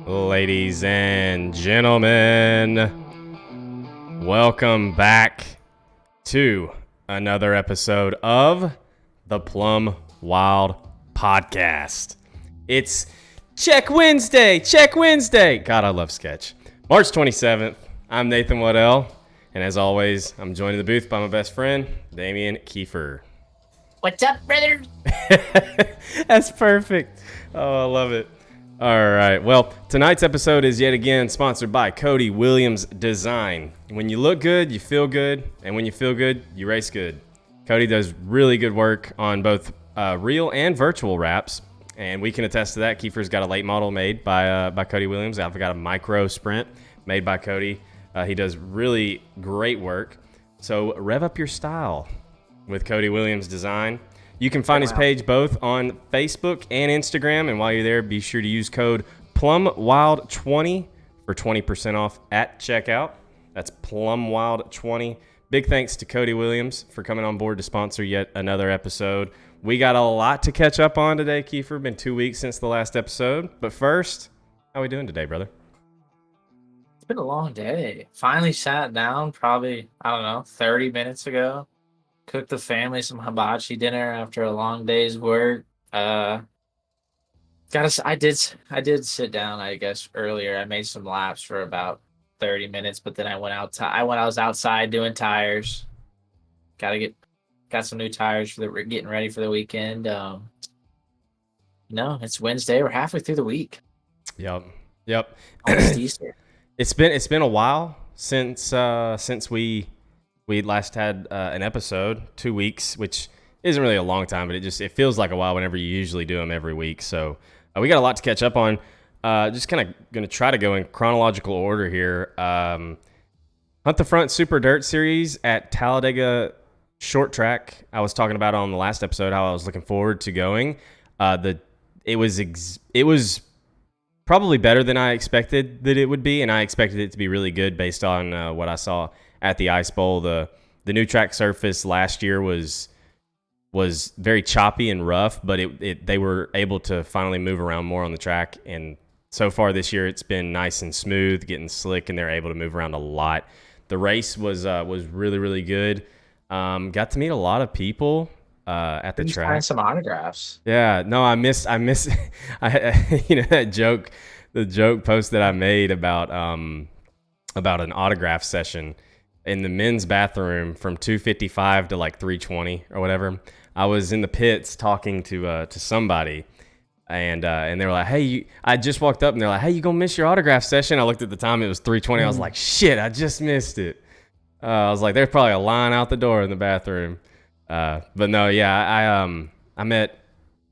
Ladies and gentlemen, welcome back to another episode of the Plum Wild Podcast. It's Check Wednesday. God, I love sketch. March 27th, I'm Nathan Waddell, and as always, I'm joined in the booth by my best friend, Damian Kiefer. What's up, brother? That's perfect. Oh, I love it. All right. Well, tonight's episode is yet again sponsored by Cody Williams Design. When you look good, you feel good. And when you feel good, you race good. Cody does really good work on both real and virtual wraps. And we can attest to that. Kiefer's got a late model made by Cody Williams. I've got a micro sprint made by Cody. He does really great work. So rev up your style with Cody Williams Design. You can find his page both on Facebook and Instagram. And while you're there, be sure to use code PLUMWILD20 for 20% off at checkout. That's PLUMWILD20. Big thanks to Cody Williams for coming on board to sponsor yet another episode. We got a lot to catch up on today, Kiefer. Been 2 weeks since the last episode. But first, how are we doing today, brother? It's been a long day. Finally sat down probably, 30 minutes ago. Cooked the family some hibachi dinner after a long day's work. I did sit down, I guess, earlier. I made some laps for about 30 minutes, but then I was outside doing tires. Got some new tires we're getting ready for the weekend. It's Wednesday. We're halfway through the week. Yep. Almost Easter. It's been a while since we last had an episode, 2 weeks, which isn't really a long time, but it feels like a while whenever you usually do them every week. So we got a lot to catch up on. Just kind of going to try to go in chronological order here. Hunt the Front Super Dirt Series at Talladega Short Track. I was talking about on the last episode how I was looking forward to going. It was probably better than I expected that it would be, and I expected it to be really good based on what I saw at the Ice Bowl. The new track surface last year was very choppy and rough, but they were able to finally move around more on the track. And so far this year, it's been nice and smooth, getting slick, and they're able to move around a lot. The race was really, really good. Got to meet a lot of people at the track. Find some autographs. Yeah, no, I miss that joke, the joke post that I made about an autograph session in the men's bathroom from 2:55 to like 3:20 or whatever. I was in the pits talking to somebody, and they were like, "Hey, I just walked up," and they're like, "Hey, you gonna miss your autograph session?" I looked at the time; it was 3:20. I was like, "Shit, I just missed it." I was like, "There's probably a line out the door in the bathroom." But no, yeah, I met.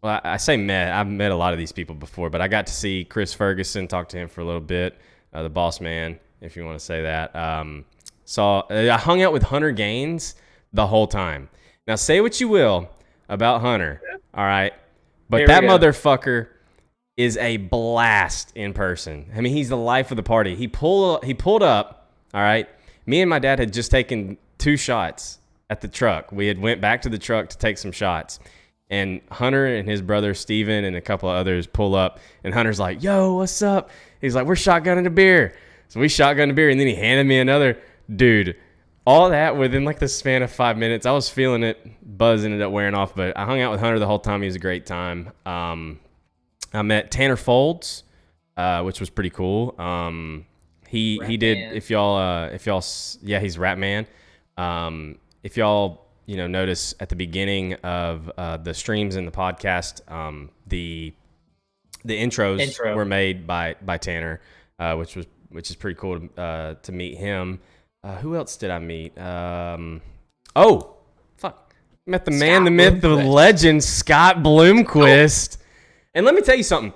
Well, I've met a lot of these people before, but I got to see Chris Ferguson, talk to him for a little bit, the boss man, if you want to say that. I hung out with Hunter Gaines the whole time. Now, say what you will about Hunter, all right? But that motherfucker is a blast in person. I mean, he's the life of the party. He pulled up, all right? Me and my dad had just taken 2 shots at the truck. We had went back to the truck to take some shots. And Hunter and his brother Steven and a couple of others pull up. And Hunter's like, "Yo, what's up?" He's like, "We're shotgunning a beer." So we shotgunned a beer, and then he handed me another. Dude, all that within like the span of 5 minutes. I was feeling it. Buzz ended up wearing off, but I hung out with Hunter the whole time. He was a great time. I met Tanner Folds, which was pretty cool. He did. If y'all, yeah, he's Rap Man. If y'all, notice at the beginning of the streams in the podcast, the intros were made by Tanner, which is pretty cool to meet him. Who else did I meet? Met the man, the myth, the legend, Scott Bloomquist. And let me tell you something.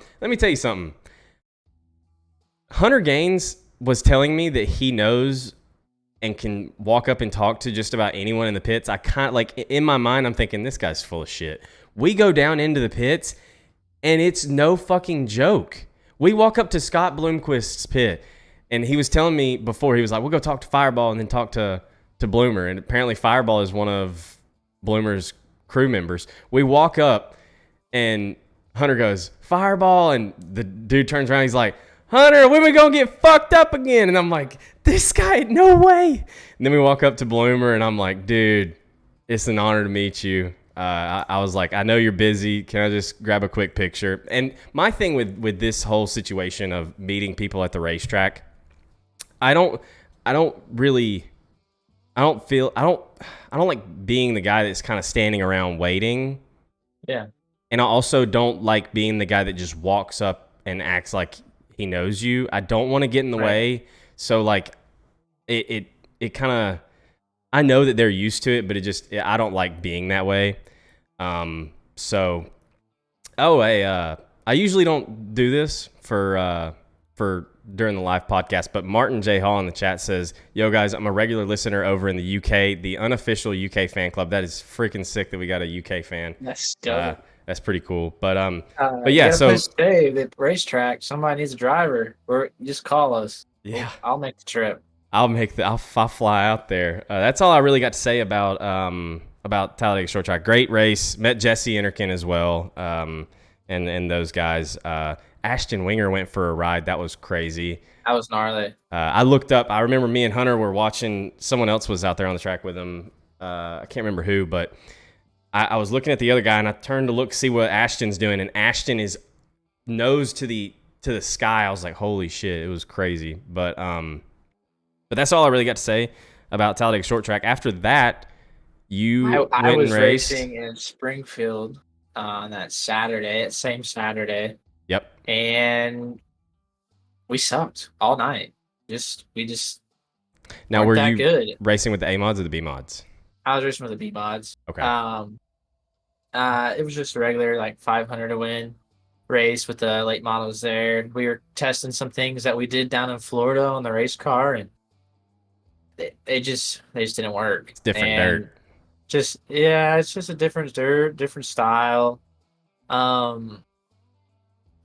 Hunter Gaines was telling me that he knows and can walk up and talk to just about anyone in the pits. I kind of like, in my mind, I'm thinking, this guy's full of shit. We go down into the pits, and it's no fucking joke. We walk up to Scott Bloomquist's pit, and he was telling me before, he was like, we'll go talk to Fireball and then talk to Bloomer. And apparently Fireball is one of Bloomer's crew members. We walk up, and Hunter goes, "Fireball," and the dude turns around. He's like, Hunter, when we gonna get fucked up again? And I'm like, this guy, no way. And then we walk up to Bloomer, and I'm like, dude, it's an honor to meet you. I was like, I know you're busy. Can I just grab a quick picture? And my thing with this whole situation of meeting people at the racetrack, I don't really, I don't like being the guy that's kind of standing around waiting. Yeah. And I also don't like being the guy that just walks up and acts like he knows you. I don't want to get in the way. So like it kind of, I know that they're used to it, but I don't like being that way. So I usually don't do this for during the live podcast, but Martin J. Hall in the chat says, yo guys, I'm a regular listener over in the UK, the unofficial UK fan club. That is freaking sick that we got a UK fan. That's dope. That's pretty cool. But yeah, so Dave at the racetrack, somebody needs a driver, or just call us. Yeah, I'll make the trip. I'll fly out there. That's all I really got to say about Talladega Short Track. Great race. Met Jesse Innerkin as well. And those guys. Ashton Winger went for a ride. That was crazy. That was gnarly. I looked up. I remember me and Hunter were watching. Someone else was out there on the track with him. I can't remember who, but I was looking at the other guy, and I turned to look see what Ashton's doing, and Ashton is nose to the sky. I was like, holy shit, it was crazy. But that's all I really got to say about Talladega Short Track. After that, I was racing in Springfield on that same Saturday. Yep. And we sucked all night. We just now were you good. Racing with the A mods or the B mods? I was racing with the B mods. Okay. It was just a regular like 500 to win race with the late models there. We were testing some things that we did down in Florida on the race car, and they just didn't work. It's different dirt. It's just a different dirt, different style.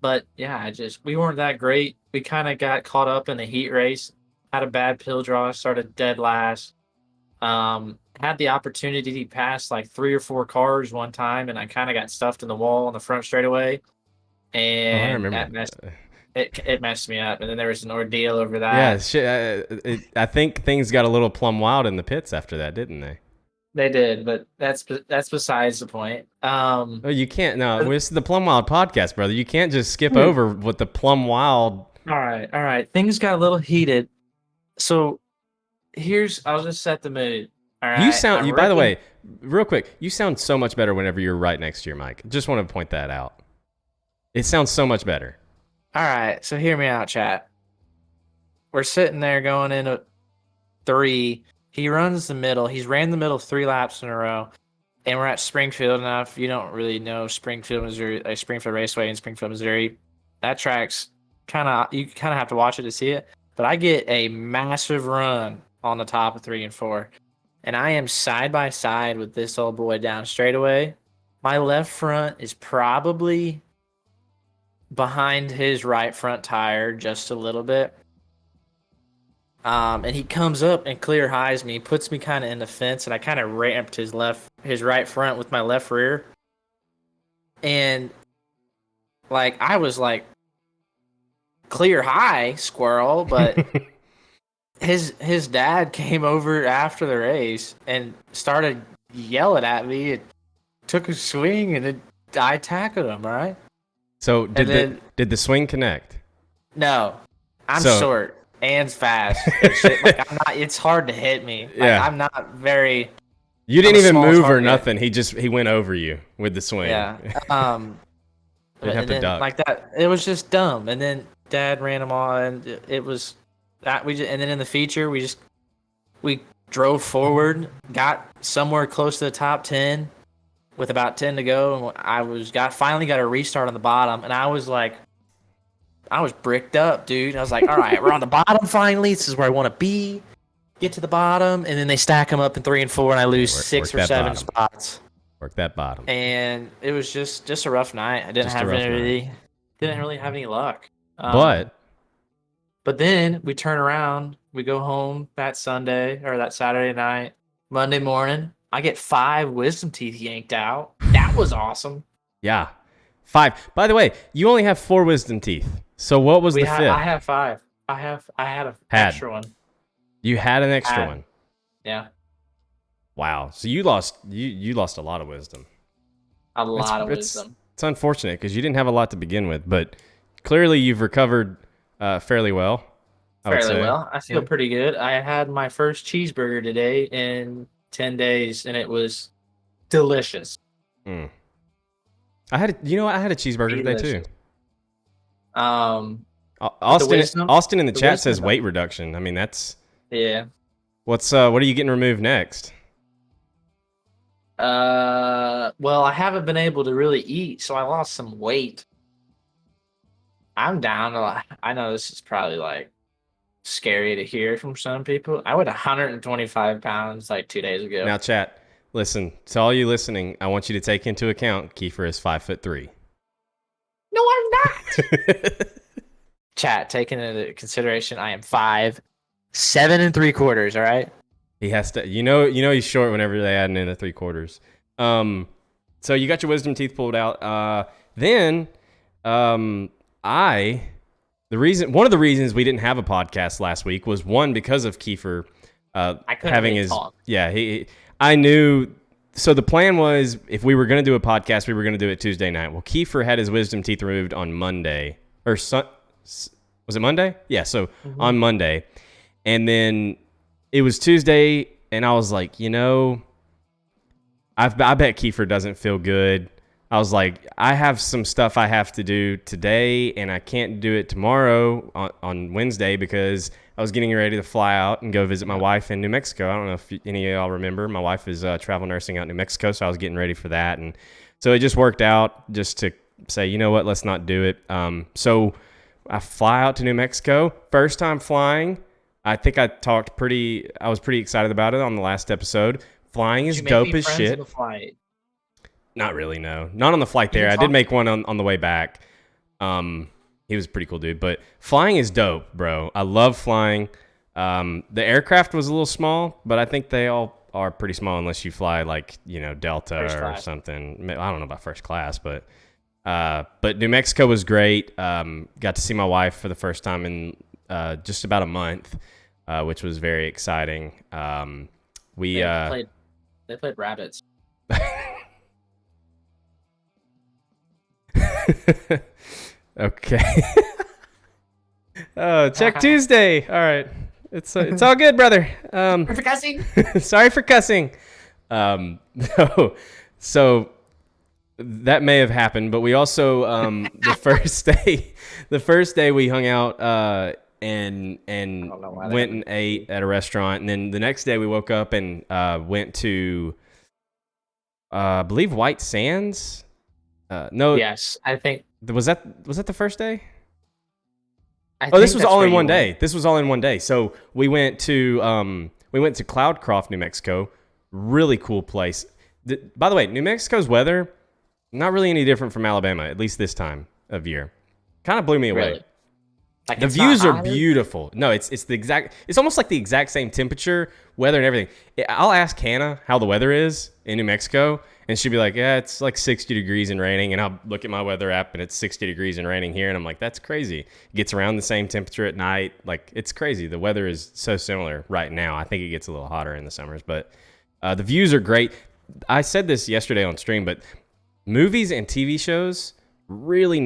But yeah, we weren't that great. We kind of got caught up in the heat race. Had a bad pill draw, started dead last. Had the opportunity to pass like 3 or 4 cars one time, and I kind of got stuffed in the wall on the front straightaway. And I remember it messed me up. And then there was an ordeal over that. Yeah, shit. I think things got a little plum wild in the pits after that, didn't they? They did, but that's besides the point. Oh, you can't. No, this is the Plum Wild podcast, brother. You can't just skip over what the Plum Wild. All right. Things got a little heated. So I'll just set the mood. All right. You sound. By the way, real quick, you sound so much better whenever you're right next to your mic. Just want to point that out. It sounds so much better. All right. So hear me out, chat. We're sitting there going into 3. He runs the middle. He's ran the middle 3 laps in a row. And we're at Springfield. Now, if you don't really know Springfield, Missouri, Springfield Raceway in Springfield, Missouri, that track's you kind of have to watch it to see it. But I get a massive run on the top of 3 and 4. And I am side by side with this old boy down straightaway. My left front is probably behind his right front tire just a little bit. And he comes up and clear highs me, puts me kind of in the fence, and I kind of ramped his right front with my left rear. And like I was like clear high squirrel, but his dad came over after the race and started yelling at me and took a swing, and then I tackled him, all right? So did the swing connect? No. I'm short and fast. Like, it's hard to hit me. Like, yeah. I'm not very. You didn't even move or nothing. He went over you with the swing. Yeah. Didn't have to duck. Like that. It was just dumb. And then Dad ran him on. And it was that and then in the feature we drove forward, got somewhere close to the top 10 with about 10 to go, and finally got a restart on the bottom, and I was bricked up, dude. I was like, all right, we're on the bottom finally. This is where I want to be. Get to the bottom, and then they stack them up in 3 and 4, and I lose 6 or 7 spots. Work that bottom. And it was just a rough night. I didn't really have any luck. But then we turn around, we go home that Saturday night. Monday morning, I get 5 wisdom teeth yanked out. That was awesome. Yeah. 5. By the way, you only have 4 wisdom teeth. So what was the I fifth? have 5. I had an Had extra one. you had an extra Had one? Yeah, Wow. So you lost a lot of wisdom. a It's lot of it's wisdom. it's unfortunate because you didn't have a lot to begin with, but clearly you've recovered fairly well, I would Fairly say. well. I feel Yeah. pretty good. I had my first cheeseburger today in 10 days, and it was delicious. Mm. I had a cheeseburger today too. Delicious. Um, but Austin in the the chat wisdom says about weight reduction. I mean, that's yeah. what are you getting removed next? Well, I haven't been able to really eat, so I lost some weight. I'm down to I know this is probably like scary to hear from some people. I weighed 125 pounds like 2 days ago. Now, chat, listen to all you listening. I want you to take into account Kiefer is 5'3". No, I'm not. Chat, taking into consideration, I am 5'7 3/4". All right. He has to, he's short whenever they add in the 3/4. So you got your wisdom teeth pulled out. Then, I, one of the reasons we didn't have a podcast last week was one because of Kiefer, I couldn't having really his, talk. yeah, I knew. So the plan was if we were going to do a podcast, we were going to do it Tuesday night. Well, Kiefer had his wisdom teeth removed on Monday was it Monday? Yeah. So on Monday, and then it was Tuesday, and I was like, I bet Kiefer doesn't feel good. I was like, I have some stuff I have to do today, and I can't do it tomorrow on Wednesday because I was getting ready to fly out and go visit my wife in New Mexico. I don't know if any of y'all remember. My wife is travel nursing out in New Mexico, so I was getting ready for that. And so it just worked out just to say, you know what, let's not do it. So I fly out to New Mexico. First time flying. I think I was pretty excited about it on the last episode. Flying is dope as shit. Not really, no. Not on the flight there. I did make one on the way back. He was a pretty cool dude. But flying is dope, bro. I love flying. The aircraft was a little small, but I think they all are pretty small unless you fly like, Delta or something. I don't know about first class, but New Mexico was great. Got to see my wife for the first time in just about a month, which was very exciting. They played rabbits. Okay. Oh, check Tuesday. All right. It's all good, brother. For cussing. Sorry for cussing. No, so that may have happened, but we also the first day we hung out and went and ate at a restaurant, and then the next day we woke up and went to I believe White Sands. No. Yes, I think was that the first day? This was all in one day. This was all in one day. So we went to Cloudcroft, New Mexico. Really cool place. By the way, New Mexico's weather not really any different from Alabama, at least this time of year. Kind of blew me away. Really? Like the views are beautiful. No, it's almost like the exact same temperature, weather, and everything. I'll ask Hannah how the weather is in New Mexico, and she'll be like, yeah, it's like 60 degrees and raining. And I'll look at my weather app, and it's 60 degrees and raining here. And I'm like, that's crazy. It gets around the same temperature at night. Like, it's crazy. The weather is so similar right now. I think it gets a little hotter in the summers, but the views are great. I said this yesterday on stream, but movies and TV shows have really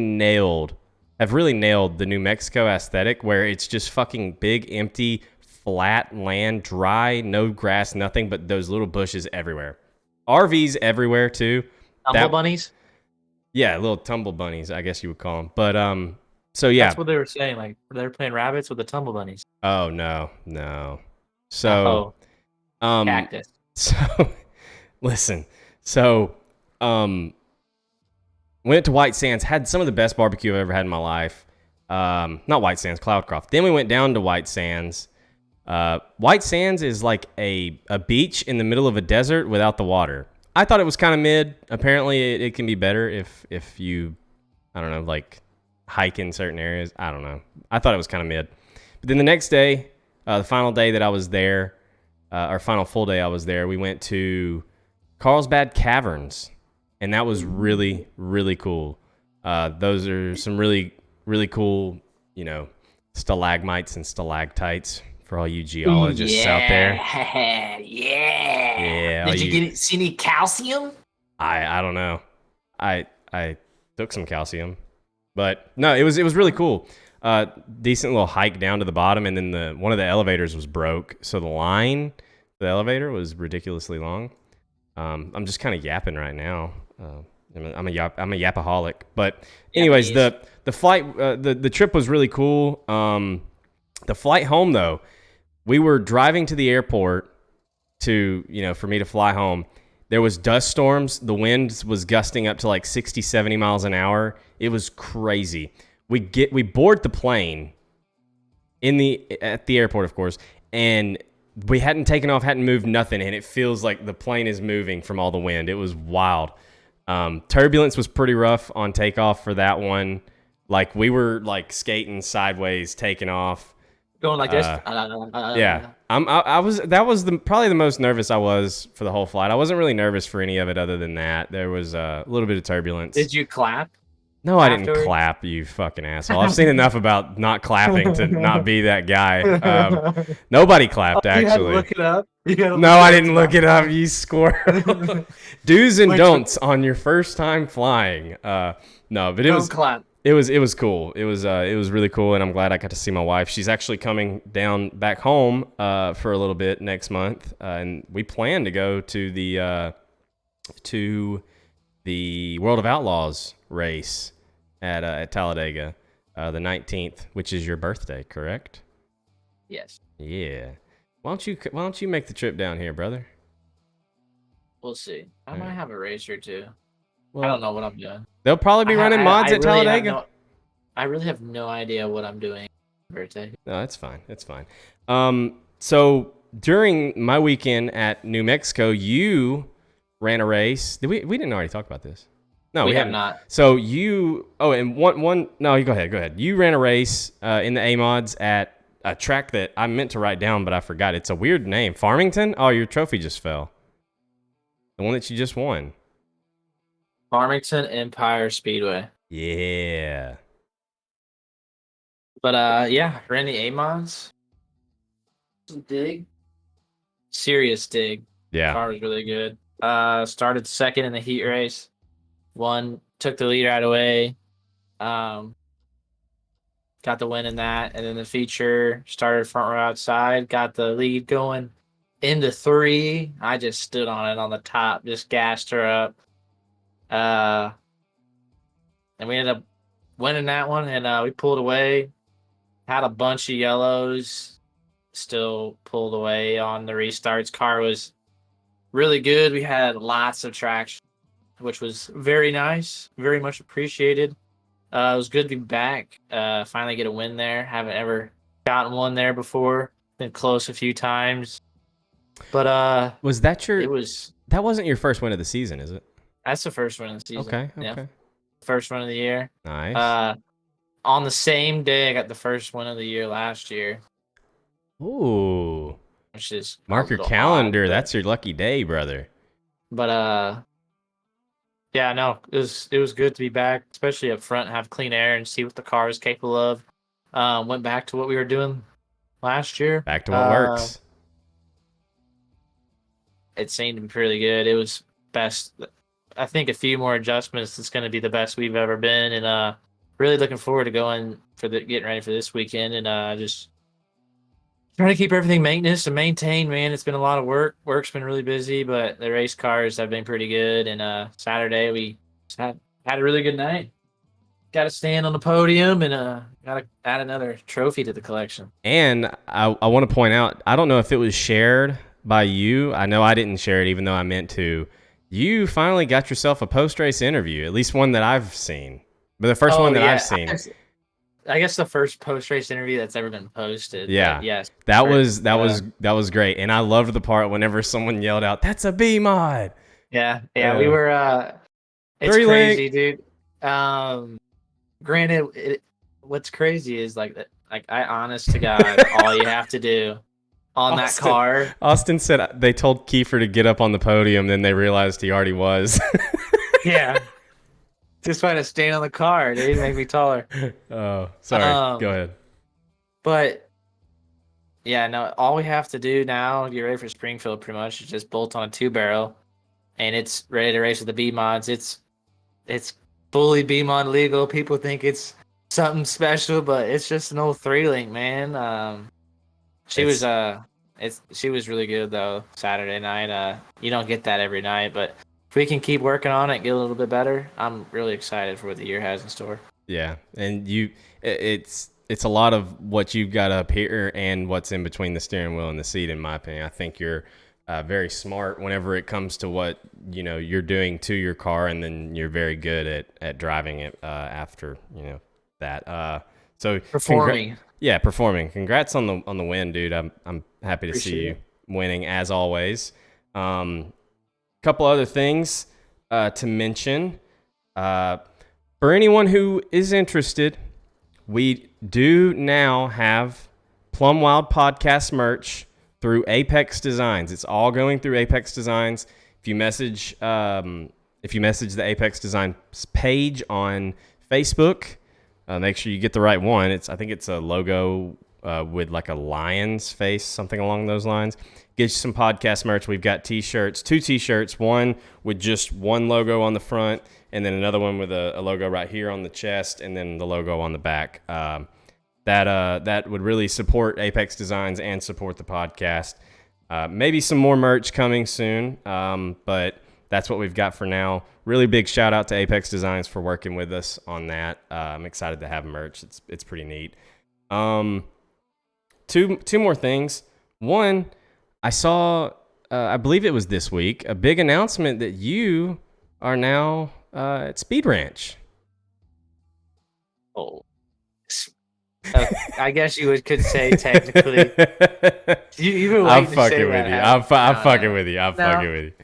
nailed the New Mexico aesthetic, where it's just fucking big, empty, flat land, dry, no grass, nothing but those little bushes everywhere. RVs everywhere too. Tumble bunnies? Yeah, little tumble bunnies, I guess you would call them. But so yeah. That's what they were saying. Like they were playing rabbits with the tumble bunnies. Oh no. So cactus. So listen. So went to White Sands, had some of the best barbecue I've ever had in my life. Not White Sands, Cloudcroft. Then we went down to White Sands. White Sands is like a beach in the middle of a desert without the water. I thought it was kind of mid. Apparently, it can be better if you, I don't know, like hike in certain areas. I don't know. I thought it was kind of mid. But then the next day, the final day that I was there, our final full day I was there, we went to Carlsbad Caverns. And that was really, really cool. Those are some really, really cool stalagmites and stalactites for all you Ooh, geologists out there. yeah, yeah. Yeah, Did you see any calcium? I don't know. I took some calcium, but no, it was really cool. Decent little hike down to the bottom, and then one of the elevators was broke, so the elevator was ridiculously long. I'm just kind of yapping right now. I'm a yapaholic. But anyways, Japanese. the flight, the trip was really cool. The flight home though, we were driving to the airport for me to fly home. There was dust storms. The wind was gusting up to like 60, 70 miles an hour. It was crazy. We board the plane at the airport, of course, and we hadn't taken off, hadn't moved nothing, and it feels like the plane is moving from all the wind. It was wild. Turbulence was pretty rough on takeoff for that one. Like we were like skating sideways, taking off. Going like this. Yeah, I was. That was probably the most nervous I was for the whole flight. I wasn't really nervous for any of it other than that. There was a little bit of turbulence. Did you clap? No, I didn't clap, you fucking asshole. I've seen enough about not clapping to not be that guy. Nobody clapped, actually. You had to look it up? No, I didn't look it up, you squirrel. Do's and don'ts on your first time flying. No, but it was clap. It was cool. It was really cool, and I'm glad I got to see my wife. She's actually coming down back home for a little bit next month, and we plan to go to the World of Outlaws race at Talladega, the 19th, which is your birthday, correct? Yes. Yeah. Why don't you make the trip down here, brother? We'll see. I might have a race or two. Well, I don't know what I'm doing. They'll probably be running mods at Talladega. I really have no idea what I'm doing for my birthday. No, that's fine. That's fine. So during my weekend at New Mexico, you ran a race. We didn't already talk about this? No, we have not. So and one. No, you go ahead. Go ahead. You ran a race in the A mods at a track that I meant to write down, but I forgot. It's a weird name. Farmington. Oh, your trophy just fell. The one that you just won. Farmington Empire Speedway. Yeah. But yeah, ran the A mods. Dig. Serious dig. Yeah. Car was really good. Started second in the heat race. Took the lead right away. Got the win in that, and then the feature started front row outside. Got the lead going into 3. I just stood on it on the top, just gassed her up. And we ended up winning that one, and we pulled away. Had a bunch of yellows. Still pulled away on the restarts. Car was really good. We had lots of traction, which was very nice, very much appreciated. It was good to be back. Finally get a win there. Haven't ever gotten one there before. Been close a few times. But was that that wasn't your first win of the season, is it? That's the first win of the season. Okay. Yeah. First one of the year. Nice. On the same day I got the first win of the year last year. Ooh. Which is mark your calendar. Odd, that's your lucky day, brother. But yeah, no, it was good to be back, especially up front, have clean air and see what the car is capable of. Went back to what we were doing last year. Back to what works. It seemed to be pretty good. It was best. I think a few more adjustments. It's going to be the best we've ever been, and really looking forward to getting ready for this weekend, and just trying to keep everything maintenance and maintained. Man, it's been a lot of work. Work's been really busy, but the race cars have been pretty good. And Saturday we had a really good night. Got to stand on the podium, and got to add another trophy to the collection. And I want to point out, I don't know if it was shared by you. I know I didn't share it, even though I meant to. You finally got yourself a post-race interview, at least one that I've seen. But the first one that I've seen. I guess the first post-race interview that's ever been posted. Yeah. Yes. That was great. And I loved the part whenever someone yelled out, "That's a B mod." Yeah. Yeah, we were it's crazy, dude. Granted, what's crazy is like I honest to God, all you have to do on that car. Austin said they told Kiefer to get up on the podium, then they realized he already was. Yeah. Just trying to stand on the car, dude. Make me taller. Oh, sorry. Go ahead. But yeah, no. All we have to do now, get ready for Springfield, pretty much, is just bolt on a 2-barrel, and it's ready to race with the B mods. It's fully B mod legal. People think it's something special, but it's just an old 3-link, man. She was she was really good though Saturday night. You don't get that every night, but if we can keep working on it, get a little bit better, I'm really excited for what the year has in store. Yeah, and it's a lot of what you've got up here and what's in between the steering wheel and the seat, in my opinion. I think you're very smart whenever it comes to what you're doing to your car, and then you're very good at driving it after that. So Performing. performing. Congrats on the win, dude. I'm happy to Appreciate see you it. winning as always. Couple other things to mention. For anyone who is interested, we do now have Plum Wild Podcast merch through Apex Designs. It's all going through Apex Designs. If you message the Apex Designs page on Facebook, make sure you get the right one. I think it's a logo with like a lion's face, something along those lines. Get you some podcast merch. We've got t-shirts, 2 t-shirts, one with just one logo on the front, and then another one with a logo right here on the chest, and then the logo on the back. That would really support Apex Designs and support the podcast. Maybe some more merch coming soon, but that's what we've got for now. Really big shout out to Apex Designs for working with us on that. I'm excited to have merch. It's pretty neat. Two more things. One, I saw, I believe it was this week, a big announcement that you are now at Speed Ranch. Oh. I guess you could say technically. You've been waiting to say that. I'm fucking with you. I'm fucking with you.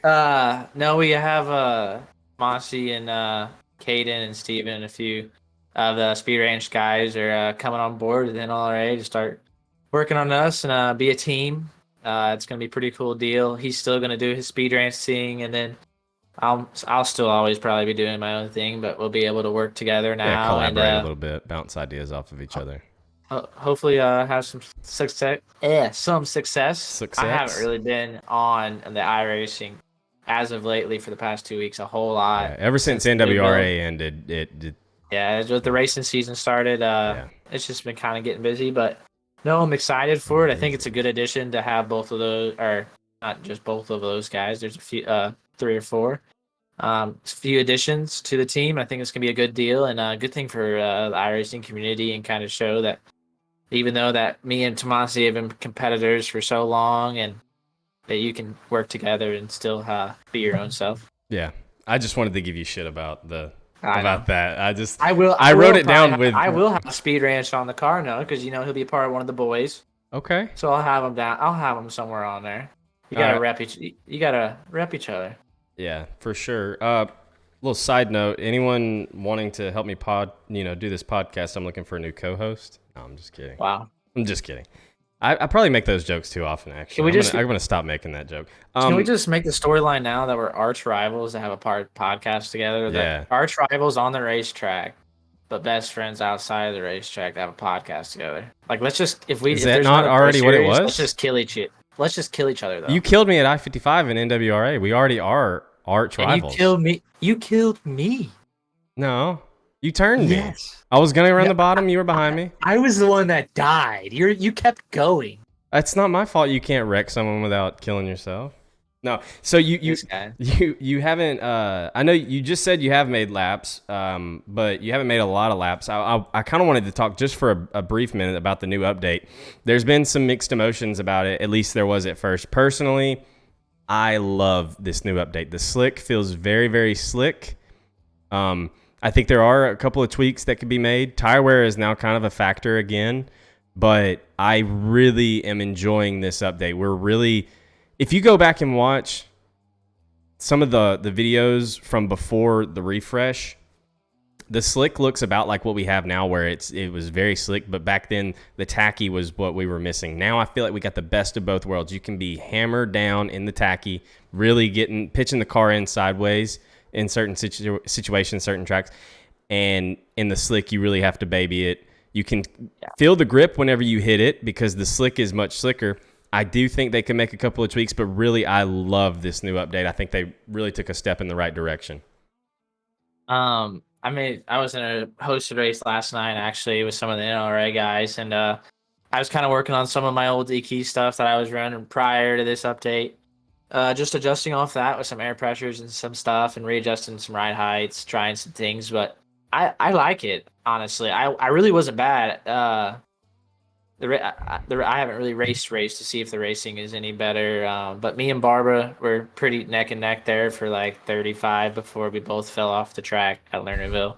No, we have Mossy and Caden and Steven and a few of the Speed Ranch guys are coming on board with NLRA to start working on us and be a team. It's gonna be a pretty cool deal. He's still gonna do his Speed Ranch thing, and then I'll still always probably be doing my own thing, but we'll be able to work together now. Yeah, collaborate a little bit, bounce ideas off of each other. Hopefully, have some success. I haven't really been on the iRacing as of lately for the past 2 weeks a whole lot. Yeah, ever since NWRA ended, it yeah, with the racing season started, it's just been kind of getting busy. But no, I'm excited for it. I think it's a good addition to have both of those, or not just both of those guys. There's a few, 3 or 4. A few additions to the team. I think it's gonna be a good deal and a good thing for the iRacing community, and kind of show that even though that me and Tomasi have been competitors for so long, and that you can work together and still be your own self. Yeah, I just wanted to give you shit about that. I wrote it down with. I will have Speed Ranch on the car now because he'll be a part of one of the boys. Okay. So I'll have him down. I'll have him somewhere on there. You gotta rep each other. Yeah, for sure. Little side note: anyone wanting to help me do this podcast, I'm looking for a new co-host. No, I'm just kidding. Wow. I'm just kidding. I probably make those jokes too often. Actually, I'm gonna stop making that joke. Can we just make the storyline now that we're arch rivals that have a podcast together? Yeah. Arch rivals on the racetrack, but best friends outside of the racetrack that have a podcast together. Like, let's just if that not already what it was? Let's just kill each other though. You killed me at I-55 in NWRA. We already are arch rivals. You killed me. No, you turned me. Yes. I was gonna run the bottom. You were behind me. I was the one that died. You kept going. It's not my fault. You can't wreck someone without killing yourself. No. So you haven't. I know you just said you have made laps, but you haven't made a lot of laps. I kind of wanted to talk just for a brief minute about the new update. There's been some mixed emotions about it. At least there was at first. Personally, I love this new update. The slick feels very, very slick. I think there are a couple of tweaks that could be made. Tire wear is now kind of a factor again, but I really am enjoying this update. If you go back and watch some of the videos from before the refresh, the slick looks about like what we have now, where it was very slick, but back then the tacky was what we were missing. Now I feel like we got the best of both worlds. You can be hammered down in the tacky, really pitching the car in sideways, in certain situations, certain tracks. And in the slick, you really have to baby it. You can Yeah. feel the grip whenever you hit it because the slick is much slicker. I do think they can make a couple of tweaks, but really, I love this new update. I think they really took a step in the right direction. I was in a hosted race last night actually with some of the NRA guys, and I was kind of working on some of my old DK stuff that I was running prior to this update. Just adjusting off that with some air pressures and some stuff, and readjusting some ride heights, trying some things. But I like it honestly. I really wasn't bad. I haven't really raced to see if the racing is any better. But me and Barbara were pretty neck and neck there for like 35 before we both fell off the track at Lernerville.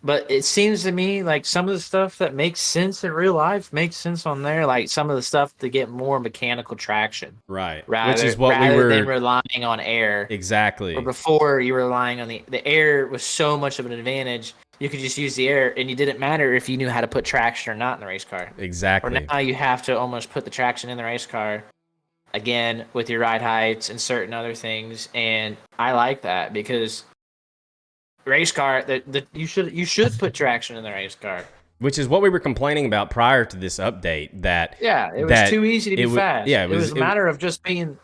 But it seems to me like some of the stuff that makes sense in real life makes sense on there. Like some of the stuff to get more mechanical traction, Right. Which rather is what we rather than were relying on air. Or exactly. before you were relying on the air was so much of an advantage. You could just use the air, and it didn't matter if you knew how to put traction or not in the race car. Or Exactly. now you have to almost put the traction in the race car again with your ride heights and certain other things. And I like that because race car you should put traction in the race car. Which is what we were complaining about prior to this update. Yeah, it was too easy to be fast. Yeah, it was a matter of just being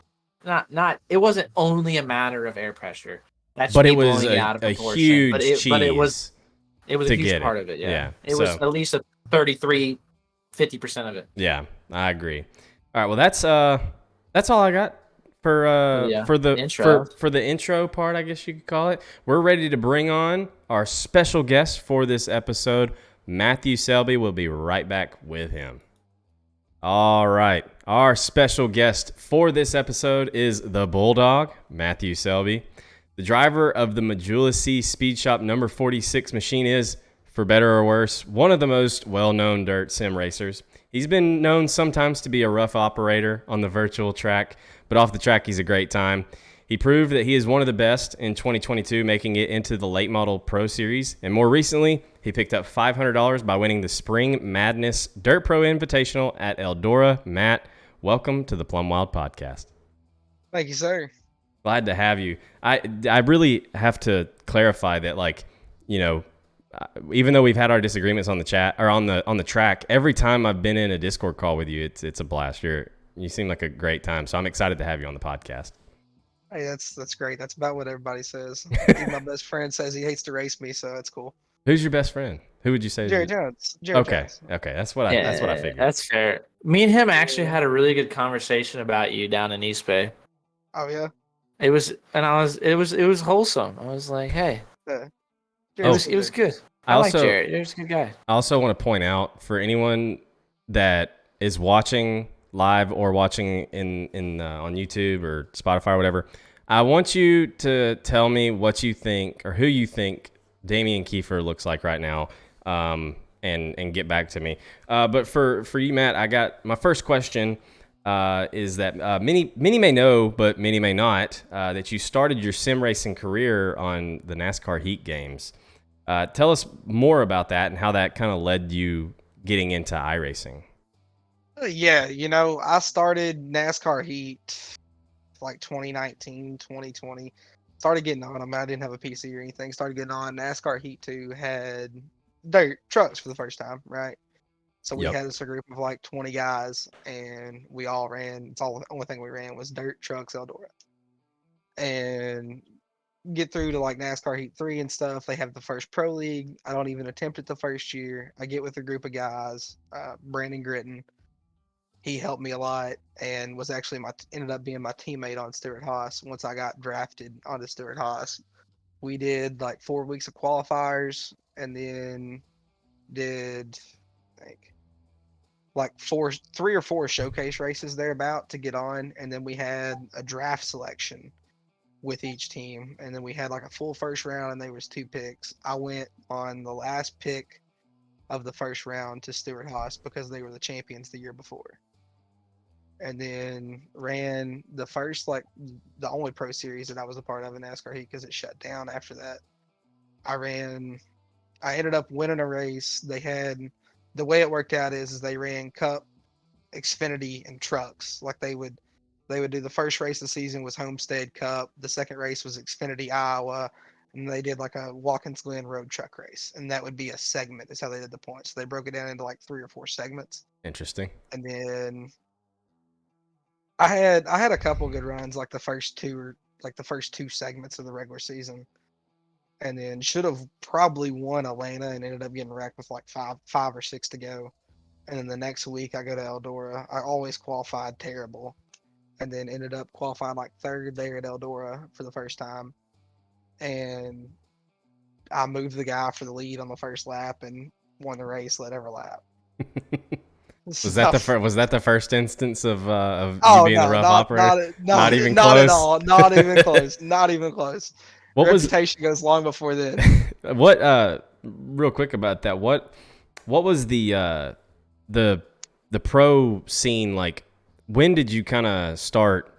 not. It wasn't only a matter of air pressure. That's but me it was blowing it out of a proportion. huge but it was a huge part of it. Yeah, it was at least a 33, 50% of it. Yeah, I agree. All right, well that's all I got for the intro. for the intro part, I guess you could call it. We're ready to bring on our special guest for this episode, Matthew Selby. We'll be right back with him. All right, our special guest for this episode is the Bulldog, Matthew Selby. The driver of the Majula C Speed Shop number 46 machine is, for better or worse, one of the most well-known dirt sim racers. He's been known sometimes to be a rough operator on the virtual track, but off the track, he's a great time. He proved that he is one of the best in 2022, making it into the Late Model Pro Series. And more recently, he picked up $500 by winning the Spring Madness Dirt Pro Invitational at Eldora. Matt, welcome to the Plum Wild Podcast. Thank you, sir. Glad to have you. I really have to clarify that, like, you know, even though we've had our disagreements on the chat or on the track, every time I've been in a Discord call with you, it's a blast. You seem like a great time, so I'm excited to have you on the podcast. Hey, that's great. That's about what everybody says. Even my best friend says he hates to race me, so it's cool. Who's your best friend? Who would you say? Jared Jones. Okay, that's what I figured. That's fair. Me and him actually had a really good conversation about you down in East Bay. Oh yeah. It was wholesome. I was like, hey, it was good. I like Jared. Jared's a good guy. I also want to point out for anyone that is watching live or watching in on YouTube or Spotify or whatever, I want you to tell me what you think or who you think Damian Kiefer looks like right now, and get back to me. But for you, Matt, I got my first question. Is that many may know, but many may not, that you started your sim racing career on the NASCAR Heat Games. Tell us more about that and how that kind of led you getting into iRacing. Yeah, I started NASCAR Heat like 2019, 2020. Started getting on them. I didn't have a PC or anything. Started getting on. NASCAR Heat 2 had dirt trucks for the first time, right? So we had this group of like 20 guys, and we all ran. It's all the only thing we ran was dirt trucks, Eldora. And get through to like NASCAR Heat 3 and stuff. They have the first pro league. I don't even attempt it the first year. I get with a group of guys, Brandon Gritton. He helped me a lot and was actually ended up being my teammate on Stewart Haas once I got drafted onto Stewart Haas. We did like 4 weeks of qualifiers and then did like 3 or 4 showcase races thereabout to get on, and then we had a draft selection with each team, and then we had like a full first round, and there was 2 picks. I went on the last pick of the first round to Stewart Haas because they were the champions the year before, and then ran the first, like the only pro series that I was a part of in NASCAR Heat because it shut down after that. I ended up winning a race. They had, the way it worked out is they ran Cup, Xfinity, and trucks. Like the They would do the first race of the season was Homestead Cup. The second race was Xfinity Iowa. And they did like a Watkins Glen road truck race. And that would be a segment, is how they did the points. So they broke it down into like 3 or 4 segments. Interesting. And then I had a couple good runs, like the first two segments of the regular season. And then should have probably won Atlanta and ended up getting wrecked with like five or six to go. And then the next week I go to Eldora. I always qualified terrible, and then ended up qualifying like third there at Eldora for the first time. And I moved the guy for the lead on the first lap and won the race, led every lap. Was that the first instance of you Oh being the no, rough operator? Not even not at close? all, not even close, not even close. What was Reputation goes long before then. what real quick about that? What was the pro scene like? When did you kind of start?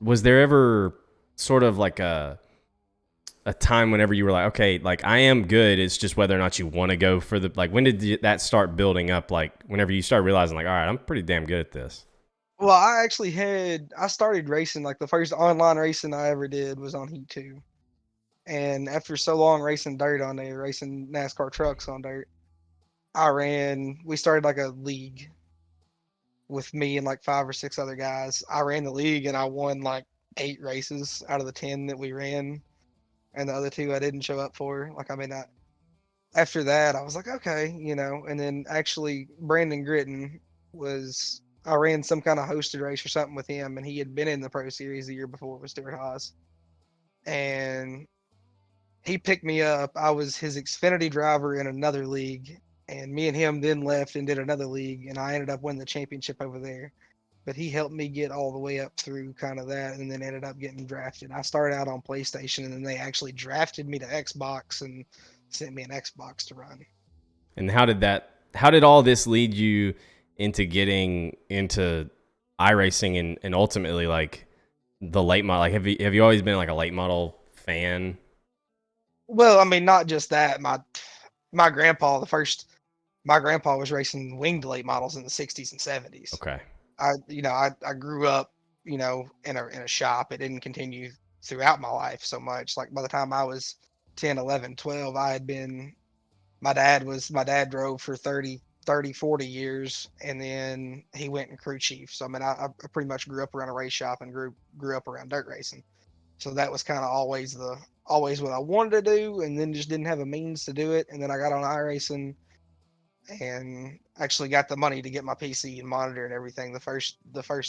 Was there ever sort of like a time whenever you were like, okay, like I am good. It's just whether or not you want to go for the, like, when did that start building up? Like whenever you start realizing like, all right, I'm pretty damn good at this. Well, I started racing, like the first online racing I ever did was on Heat 2. And after so long racing dirt on there, racing NASCAR trucks on dirt, we started like a league with me and like 5 or 6 other guys. I ran the league and I won like 8 races out of the 10 that we ran. And the other 2 I didn't show up for. After that, I was like, okay, and then actually Brandon Gritton I ran some kind of hosted race or something with him, and he had been in the Pro Series the year before with Stuart Haas. And he picked me up. I was his Xfinity driver in another league, and me and him then left and did another league, and I ended up winning the championship over there. But he helped me get all the way up through kind of that, and then ended up getting drafted. I started out on PlayStation, and then they actually drafted me to Xbox and sent me an Xbox to run. And how did all this lead you into getting into iRacing and ultimately like the late model? Like, have you always been like a late model fan? Well, I mean, not just that. My grandpa was racing winged late models in the 60s and 70s. Okay. I grew up, in a shop. It didn't continue throughout my life so much. Like by the time I was 10, 11, 12, my dad drove for 40 years, and then he went and crew chief. So I mean, I pretty much grew up around a race shop and grew up around dirt racing. So that was kind of always what I wanted to do, and then just didn't have a means to do it. And then I got on iRacing and actually got the money to get my PC and monitor and everything. The first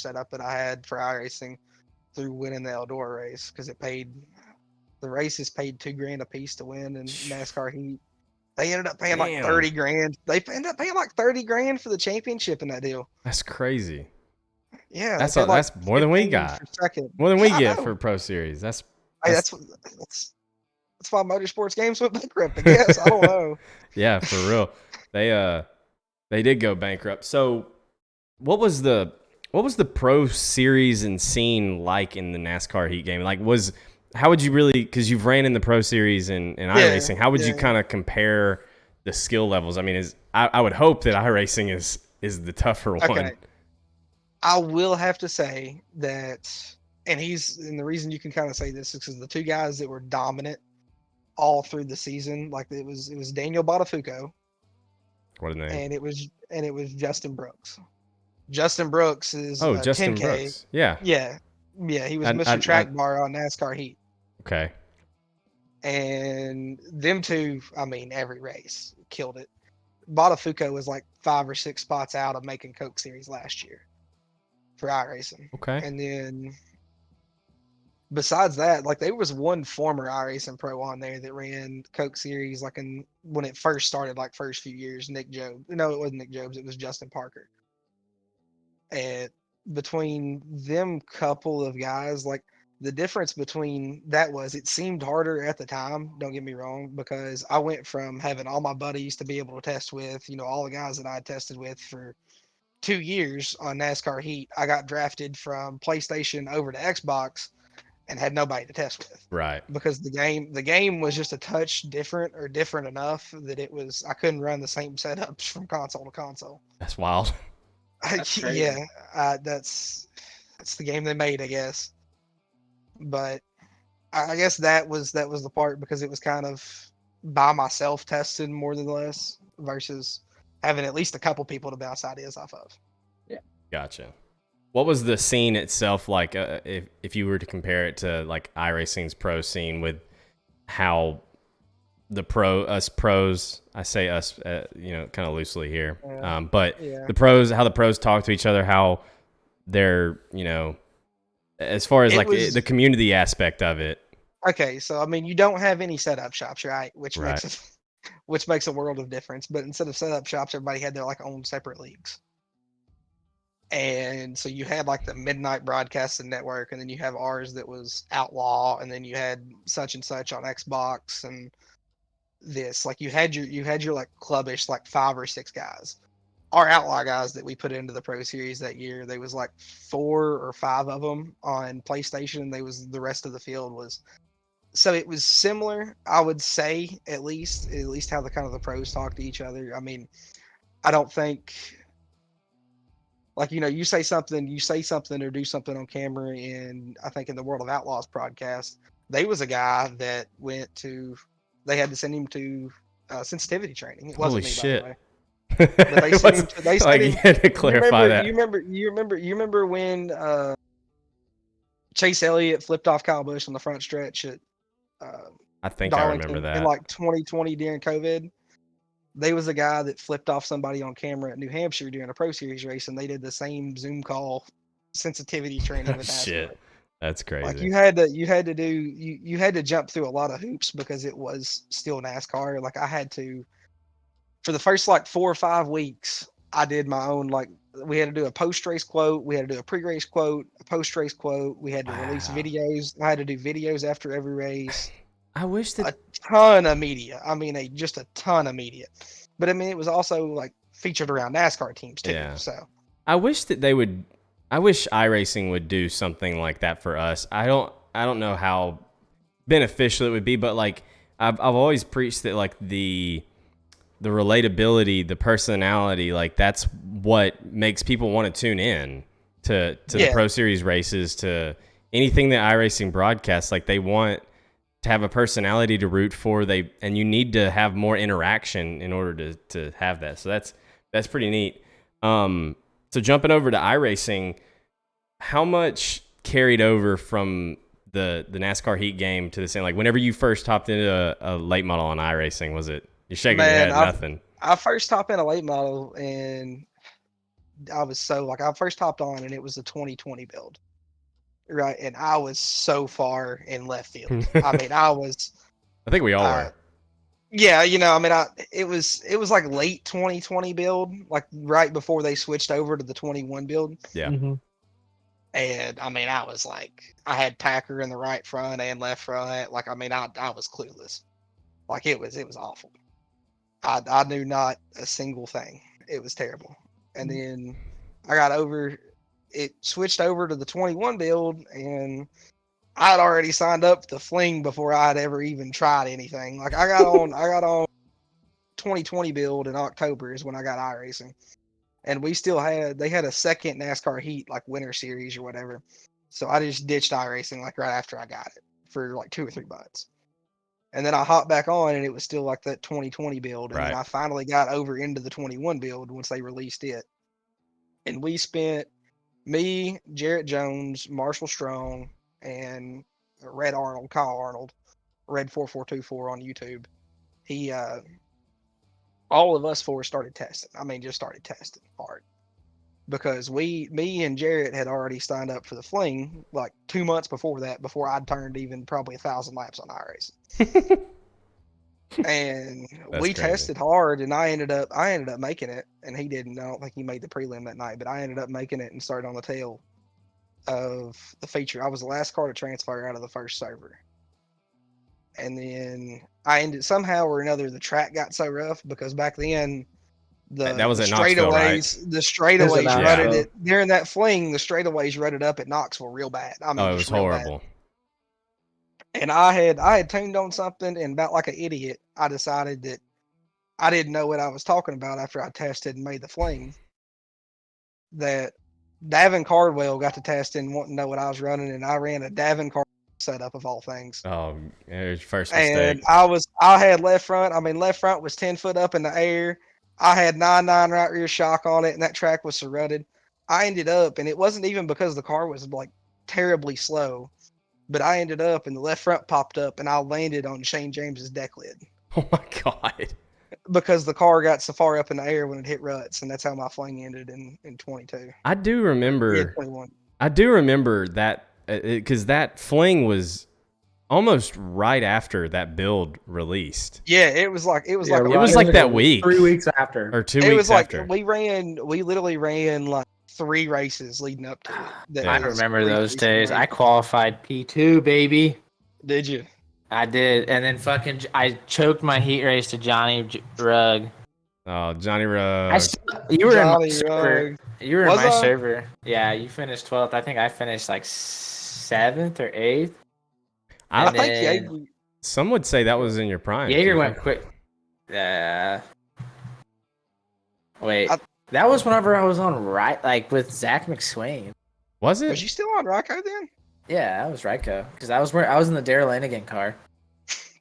setup that I had for iRacing through winning the Eldora race, because the races paid $2,000 a piece to win in NASCAR Heat. They ended up paying like $30,000. They ended up paying like $30,000 for the championship in that deal. That's crazy. Yeah, that's more than we got. More than we get for Pro Series. That's why motorsports games went bankrupt, I guess. I don't know. Yeah, for real. They did go bankrupt. So what was the Pro Series and scene like in the NASCAR Heat game? Like, how would you really, because you've ran in the Pro Series and iRacing, how would you kind of compare the skill levels? I mean, I would hope that iRacing is the tougher one. Okay. I will have to say that, and the reason you can kind of say this is because the 2 guys that were dominant all through the season, like it was Daniel Botafuco. What a name! And it was Justin Brooks. Justin Brooks is Justin 10K. Brooks. Yeah. He was Mr. Track Bar on NASCAR Heat. Okay. And them 2, I mean, every race killed it. Botafuco was like 5 or 6 spots out of making Coke Series last year for iRacing. Okay. And then besides that, like there was one former iRacing pro on there that ran Coke Series like when it first started, like first few years, Nick Job. No, it wasn't Nick Jobs, it was Justin Parker. And between them couple of guys, like the difference between that was it seemed harder at the time, don't get me wrong, because I went from having all my buddies to be able to test with, all the guys that I tested with for 2 years on NASCAR Heat. I got drafted from PlayStation over to Xbox and had nobody to test with. Right. Because the game was just a touch different enough that I couldn't run the same setups from console to console. That's wild. That's crazy. Yeah, That's the game they made, I guess. But I guess that was the part because it was kind of by myself tested more than less versus having at least a couple people to bounce ideas off of. Gotcha. What was the scene itself like? If you were to compare it to like iRacing's pro scene with how us pros, I say us, kind of loosely here, but Yeah. how the pros talk to each other, how they're, as far as the community aspect of it. Okay, so I mean, you don't have any setup shops, right? Which Right. makes a world of difference. But instead of setup shops, everybody had their like own separate leagues. And so you had like the Midnight Broadcasting Network, and then you have ours that was Outlaw, and then you had such and such on Xbox, and this like you had your like clubbish like 5 or 6 guys. Our Outlaw guys that we put into the Pro Series that year, there was like 4 or 5 of them on PlayStation. They was the rest of the field was. So it was similar, I would say, at least how the kind of the pros talk to each other. I mean, I don't think like you say something or do something on camera, and I think in the World of Outlaws podcast, there was a guy that they had to send him to sensitivity training. It wasn't Holy me, shit. by the way. But they sent him to. They sent him. You had to clarify that. You remember when Chase Elliott flipped off Kyle Busch on the front stretch at I think Darlington I remember that. in like 2020 during COVID? There was a guy that flipped off somebody on camera at New Hampshire during a Pro Series race, and they did the same Zoom call sensitivity training with NASCAR. Shit, that's crazy. Like you had to jump through a lot of hoops because it was still NASCAR. Like I had to, for the first like 4 or 5 weeks, I did my own like we had to do a post race quote, we had to do a pre race quote, a post race quote, we had to release videos. I had to do videos after every race. I wish that a ton of media. I mean, just a ton of media. But I mean, it was also like featured around NASCAR teams too. Yeah. So I wish that they would. I wish iRacing would do something like that for us. I don't know how beneficial it would be, but like I've always preached that like the relatability, the personality, like that's what makes people want to tune in to the Pro Series races, to anything that iRacing broadcasts. Like they want to have a personality to root for. And you need to have more interaction in order to have that. So that's pretty neat. So jumping over to iRacing, how much carried over from the NASCAR Heat game to the same? Like whenever you first hopped into a late model on iRacing, was it you're shaking your head? Nothing. I first hopped in a late model, and I was so like I first hopped on, and it was a 2020 build. Right, and I was so far in left field. I mean, I think we all were. Yeah, I mean, it was like late 2020 build, like right before they switched over to the 21 build. Yeah. Mm-hmm. And I mean, I was like, I had Packer in the right front and left front. Like, I mean, I was clueless. Like it was awful. I knew not a single thing. It was terrible. And then it switched over to the 21 build, and I had already signed up for the fling before I had ever even tried anything. Like I got on 2020 build in October is when I got iRacing, and they had a second NASCAR Heat like Winter Series or whatever. So I just ditched iRacing like right after I got it for like 2 or 3 months, and then I hopped back on, and it was still like that 2020 build, and then I finally got over into the 21 build once they released it, and we spent. Me, Jarrett Jones, Marshall Strong, and Kyle Arnold, Red 4424 on YouTube. He, all of us 4 started testing. I mean, just started testing hard because me and Jarrett had already signed up for the fling like 2 months before that, before I'd turned even probably 1,000 laps on iRacing. And we tested hard, and I ended up making it, and he didn't. I don't think he made the prelim that night, but I ended up making it and started on the tail of the feature. I was the last car to transfer out of the first server, and then I ended somehow or another. The track got so rough because back then that was the at Knoxville, right? the straightaways rutted it during that fling. The straightaways rutted up at Knoxville real bad. I mean, it was horrible. Bad. And I had tuned on something, and about like an idiot, I decided that I didn't know what I was talking about after I tested and made the fling. That Davin Cardwell got to testing and wanting to know what I was running, and I ran a Davin Cardwell setup of all things. Oh, there's your first And mistake. I had left front. I mean, left front was 10 foot up in the air. I had 9.9 right rear shock on it, and that track was so rutted. I ended up, and it wasn't even because the car was like terribly slow, but I ended up, and the left front popped up, and I landed on Shane James's deck lid Oh my God. because the car got so far up in the air when it hit ruts, and that's how my fling ended in 22. I do Yeah, remember. 21. I do remember that because that fling was almost right after that build released. Yeah, it was like It was like that week 3 weeks after. or 2 it weeks was like after. we literally ran like 3 races leading up to it. that I was remember those pre-season days. I races. qualified P2, baby. Did you? I did, and then I choked my heat race to Johnny Rugg. Oh, Johnny Rugg. You were Johnny in my server. Rugg. You were in Was my I? server. Yeah, you finished 12th. I think I finished like 7th or 8th. I And think then Jaeger. Some would say that was in your prime. Jaeger Keefer. went quick. Wait, I- that was whenever I was on like with Zach McSwain. Was it? Was you still on Rocco then? Yeah, that was Ryko because I was in the Daryl Lanigan car.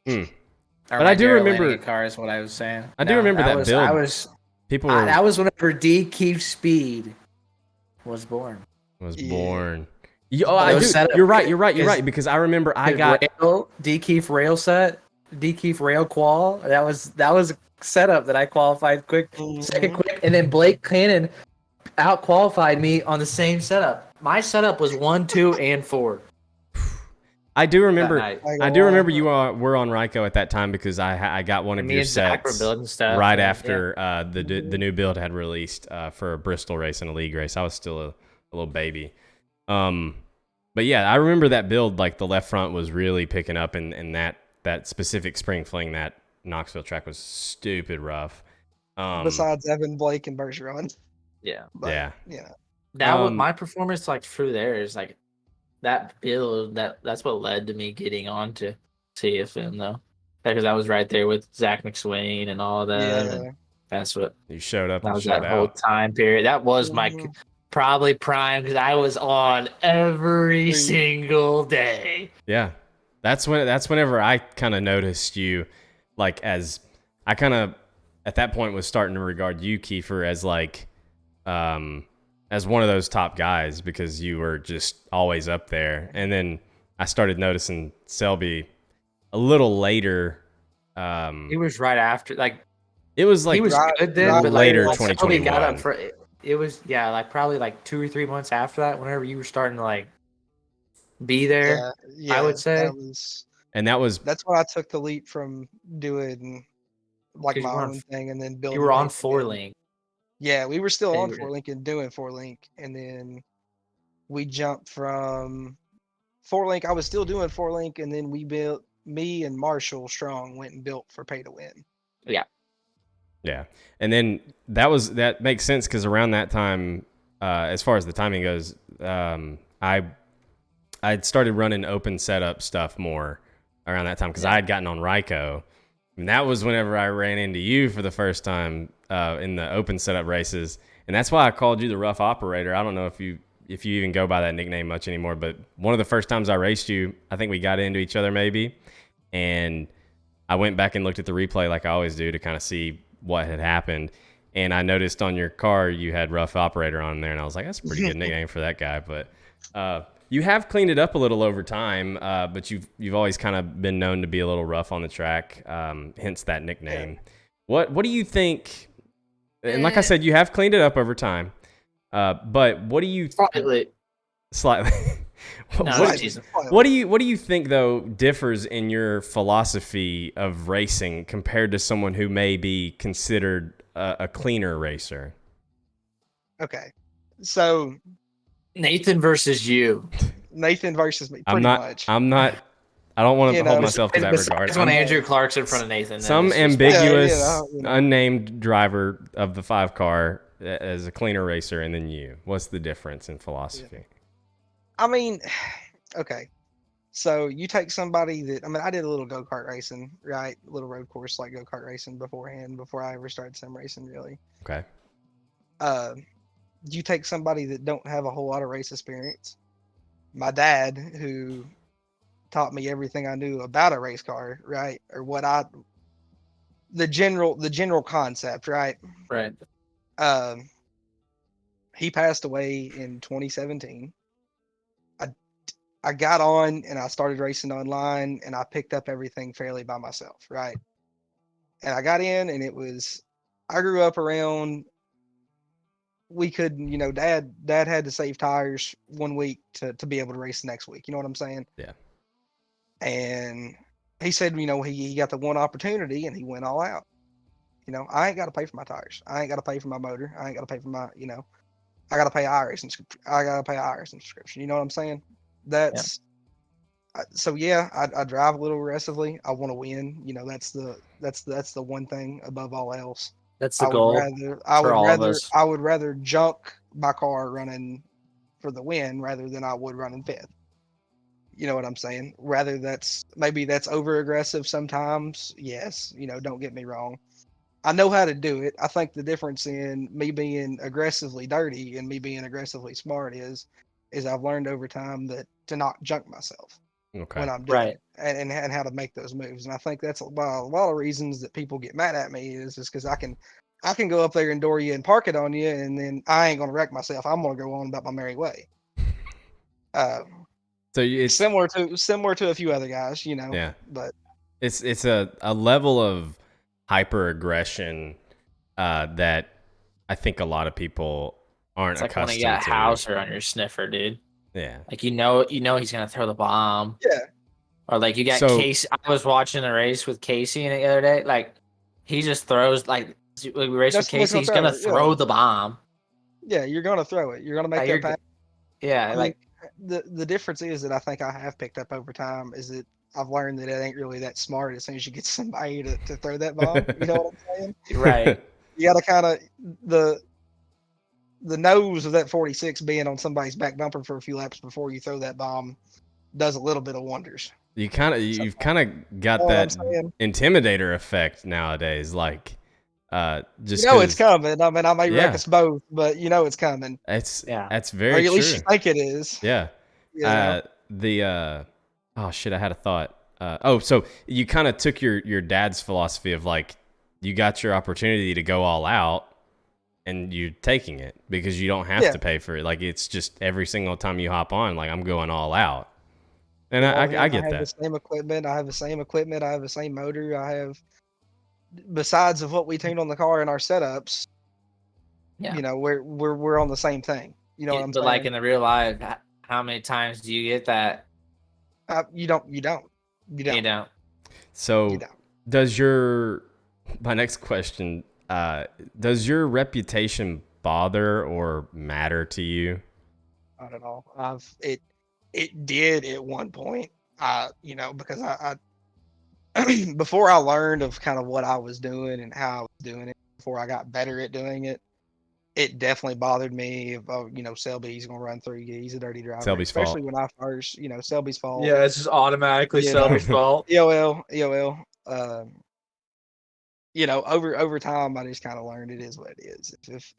Hmm. Or But my I do Daryl remember- Lanigan car is what I was saying. I do remember that build. People were, That was whenever D Keith Speed was born. was Yeah. born. Oh, It I was do. set up- You're right. You're is- right. Because I remember I got. D Keith rail set, D Keith rail qual. That was a setup that I qualified second quick, and then Blake Cannon out qualified me on the same setup. My setup was 1, 2, and 4. I do That remember. night. I do remember you were on Ryko at that time because I got one of Me your and Zach were sets building stuff. right and, after the new build had released for a Bristol race and a league race. I was still a little baby. But yeah, I remember that build. Like the left front was really picking up, and that specific spring fling, that Knoxville track was stupid rough. Besides Evan, Blake, and Bergeron. yeah. But, Yeah. Yeah. That was my performance like through there is like that build that's what led to me getting onto CFM though. Because I was right there with Zach McSwain and all that. Yeah. And that's what You showed up that and was showed that whole out. time period. That was my Mhm. probably prime because I was on every single day. Yeah, that's whenever I kind of noticed you, like as I kind of at that point was starting to regard you, Kiefer, as like as one of those top guys because you were just always up there. And then I started noticing Selby a little later. He was right after like It was like he was right- good then, right but later like, Selby 2021. got up for it was like probably like 2 or 3 months after that. Whenever you were starting to like be there, Yeah. I would say. and that was That's when I took the leap from doing like 'Cause my you were on- own thing and then building. you were on Link 4 again. link. Yeah, we were still Yeah, on you were. 4 link and doing 4 link, and then we jumped from 4 link. I was still doing 4 link, and then we built. Me and Marshall Strong went and built for Pay to Win. Yeah, and then that makes sense because around that time, as far as the timing goes, I'd started running open setup stuff more around that time because I had gotten on Ryko, and that was whenever I ran into you for the first time in the open setup races, and that's why I called you the rough operator. I don't know if you even go by that nickname much anymore, but one of the first times I raced you, I think we got into each other maybe, and I went back and looked at the replay like I always do to kind of see what had happened. And I noticed on your car you had rough operator on there, and I was like, that's a pretty good nickname for that guy. But you have cleaned it up a little over time, but you've always kind of been known to be a little rough on the track, hence that nickname. Yeah. What do you think? And like I said, you have cleaned it up over time. But what do you slightly? What do you think though differs in your philosophy of racing compared to someone who may be considered a cleaner racer? Okay, so Nathan versus you. Nathan versus me. I'm much. I don't want to hold myself to that regard. Besides when Andrew Clark's in front of Nathan. Some ambiguous, unnamed driver of the 5 car as a cleaner racer, and then you. What's the difference in philosophy? Yeah. I mean, okay. So you take somebody that I did a little go-kart racing, right? A little road course like go-kart racing beforehand, before I ever started sim racing, really. Okay. you take somebody that don't have a whole lot of race experience. My dad, who taught me everything I knew about a race car, right? Or the general concept, right? Right. Um, he passed away in 2017. I I got on and I started racing online and I picked up everything fairly by myself, right? And I got in and I grew up around, we could, dad had to save tires one week to be able to race the next week. You know what I'm saying? Yeah. And he said, he got the one opportunity and he went all out. I ain't got to pay for my tires. I ain't got to pay for my motor. I ain't got to pay for my, I got to pay I got to pay IRS subscription. You know what I'm saying? Yeah. So yeah, I drive a little aggressively. I want to win. That's the one thing above all else. That's the goal for all of us. I would rather junk my car running for the win rather than I would running fifth. You know what I'm saying? Maybe that's over aggressive sometimes. Yes, don't get me wrong. I know how to do it. I think the difference in me being aggressively dirty and me being aggressively smart is I've learned over time that to not junk myself Okay. when I'm doing Right. it and how to make those moves. And I think that's a lot of reasons that people get mad at me is just because I can go up there and door you and park it on you, and then I ain't gonna wreck myself. I'm gonna go on about my merry way. So it's Similar to a few other guys, yeah. But It's a level of hyper aggression that I think a lot of aren't It's like when you accustomed got to. Hauser on your sniffer, dude. Yeah. Like you know he's gonna throw the bomb. yeah, Or like you got Casey. I was watching a race with Casey the other day. Like he just throws like we race with Casey. He's gonna throw the bomb. Yeah, you're gonna throw it. You're gonna make that pass. Yeah, like the difference is that I think I have picked up over time is that I've learned that it ain't really that smart as soon as you get somebody to throw that bomb. You know what I'm saying? right. You got to kind of the nose of that 46 being on somebody's back bumper for a few laps before you throw that bomb does a little bit of wonders. You've kind of got that intimidator effect nowadays. Like, just it's coming. I mean, I may wreck us both, but it's coming. That's Or very at true. least you think it is. Yeah. Oh shit, I had a thought. So you kind of took your dad's philosophy of like, you got your opportunity to go all out and you're taking it because you don't have to pay for it. Like, it's just every single time you hop on, like, I'm going all out. And I get that. I have the same equipment. I have the same equipment. I have the same motor. I have, besides of what we tuned on the car and our setups, we're on the same thing. You know what I'm saying? But like in the real life, how many times do you get that? You don't. So does my next question, does your reputation bother or matter to you? Not at all. It did at one point. Because I before I learned of kind of what I was doing and how I was doing it, before I got better at doing it, it definitely bothered me. If Selby's gonna run through you, he's a dirty driver. Selby's especially fault. when I first, Selby's fault. Yeah, it's just automatically Selby's fault. EOL. Over time, I just kind of learned it is what it is. If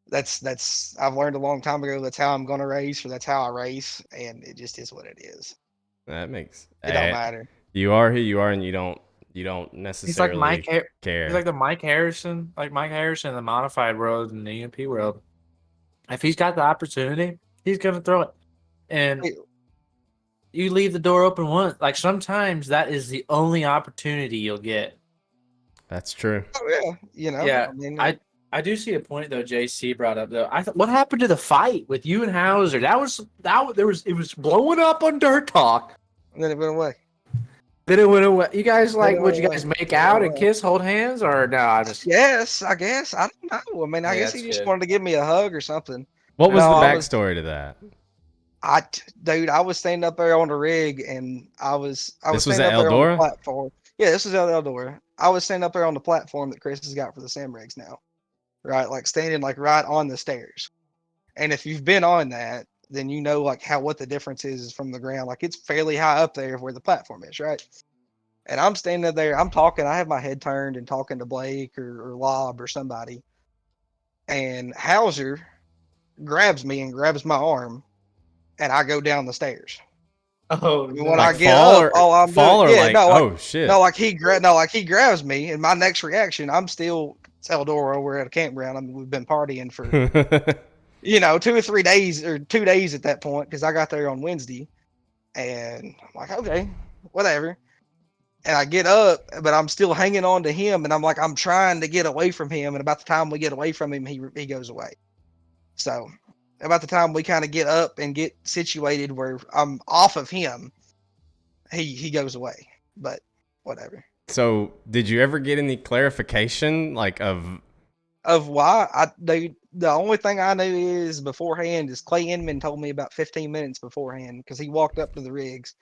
that's I've learned a long time ago. That's how I'm gonna race, or that's how I race, and it just is what it is. That makes it don't matter. You are who you are, and you don't necessarily care. He's like the Mike Harrison in the modified world and the EMP world. If he's got the opportunity, he's gonna throw it, and you leave the door open once. Like sometimes that is the only opportunity you'll get. That's true. Oh yeah, Yeah, I mean, I do see a point though. JC brought up though. I thought, what happened to the fight with you and Hauser? It was blowing up on Dirt Talk. And then it went away. You guys would you guys make out and kiss, hold hands, or no? Yes, I guess. I don't know. I mean, I guess he just wanted to give me a hug or something. What was the backstory to that? I was standing up there on the rig, and I was standing up there Eldora? on the platform. Yeah, this was at Eldora. I was standing up there on the platform that Chris has got for the Sam rigs now, right? Like standing like right on the stairs. And if you've been on that, then you know like what the difference is from the ground. Like it's fairly high up there where the platform is, right? And I'm standing up there, I'm talking, I have my head turned and talking to Blake or Lob or somebody. And Hauser grabs me and grabs my arm, and I go down the stairs. Oh, And no. when Like I get fall up, all I'm fall doing, or yeah, like, no, like, oh shit. no, like he grabs me, and my next reaction, I'm still Eldora. We're at a campground. I mean, we've been partying for 2 or 3 days or 2 days at that point because I got there on Wednesday, and I'm like, okay, whatever. And I get up, but I'm still hanging on to him, and I'm like, I'm trying to get away from him, and about the time we get away from him, he goes away. So about the time we kind of get up and get situated where I'm off of him, he goes away. But whatever. So, did you ever get any clarification, like of? Of why the only thing I knew is beforehand is Clay Inman told me about 15 minutes beforehand because he walked up to the rigs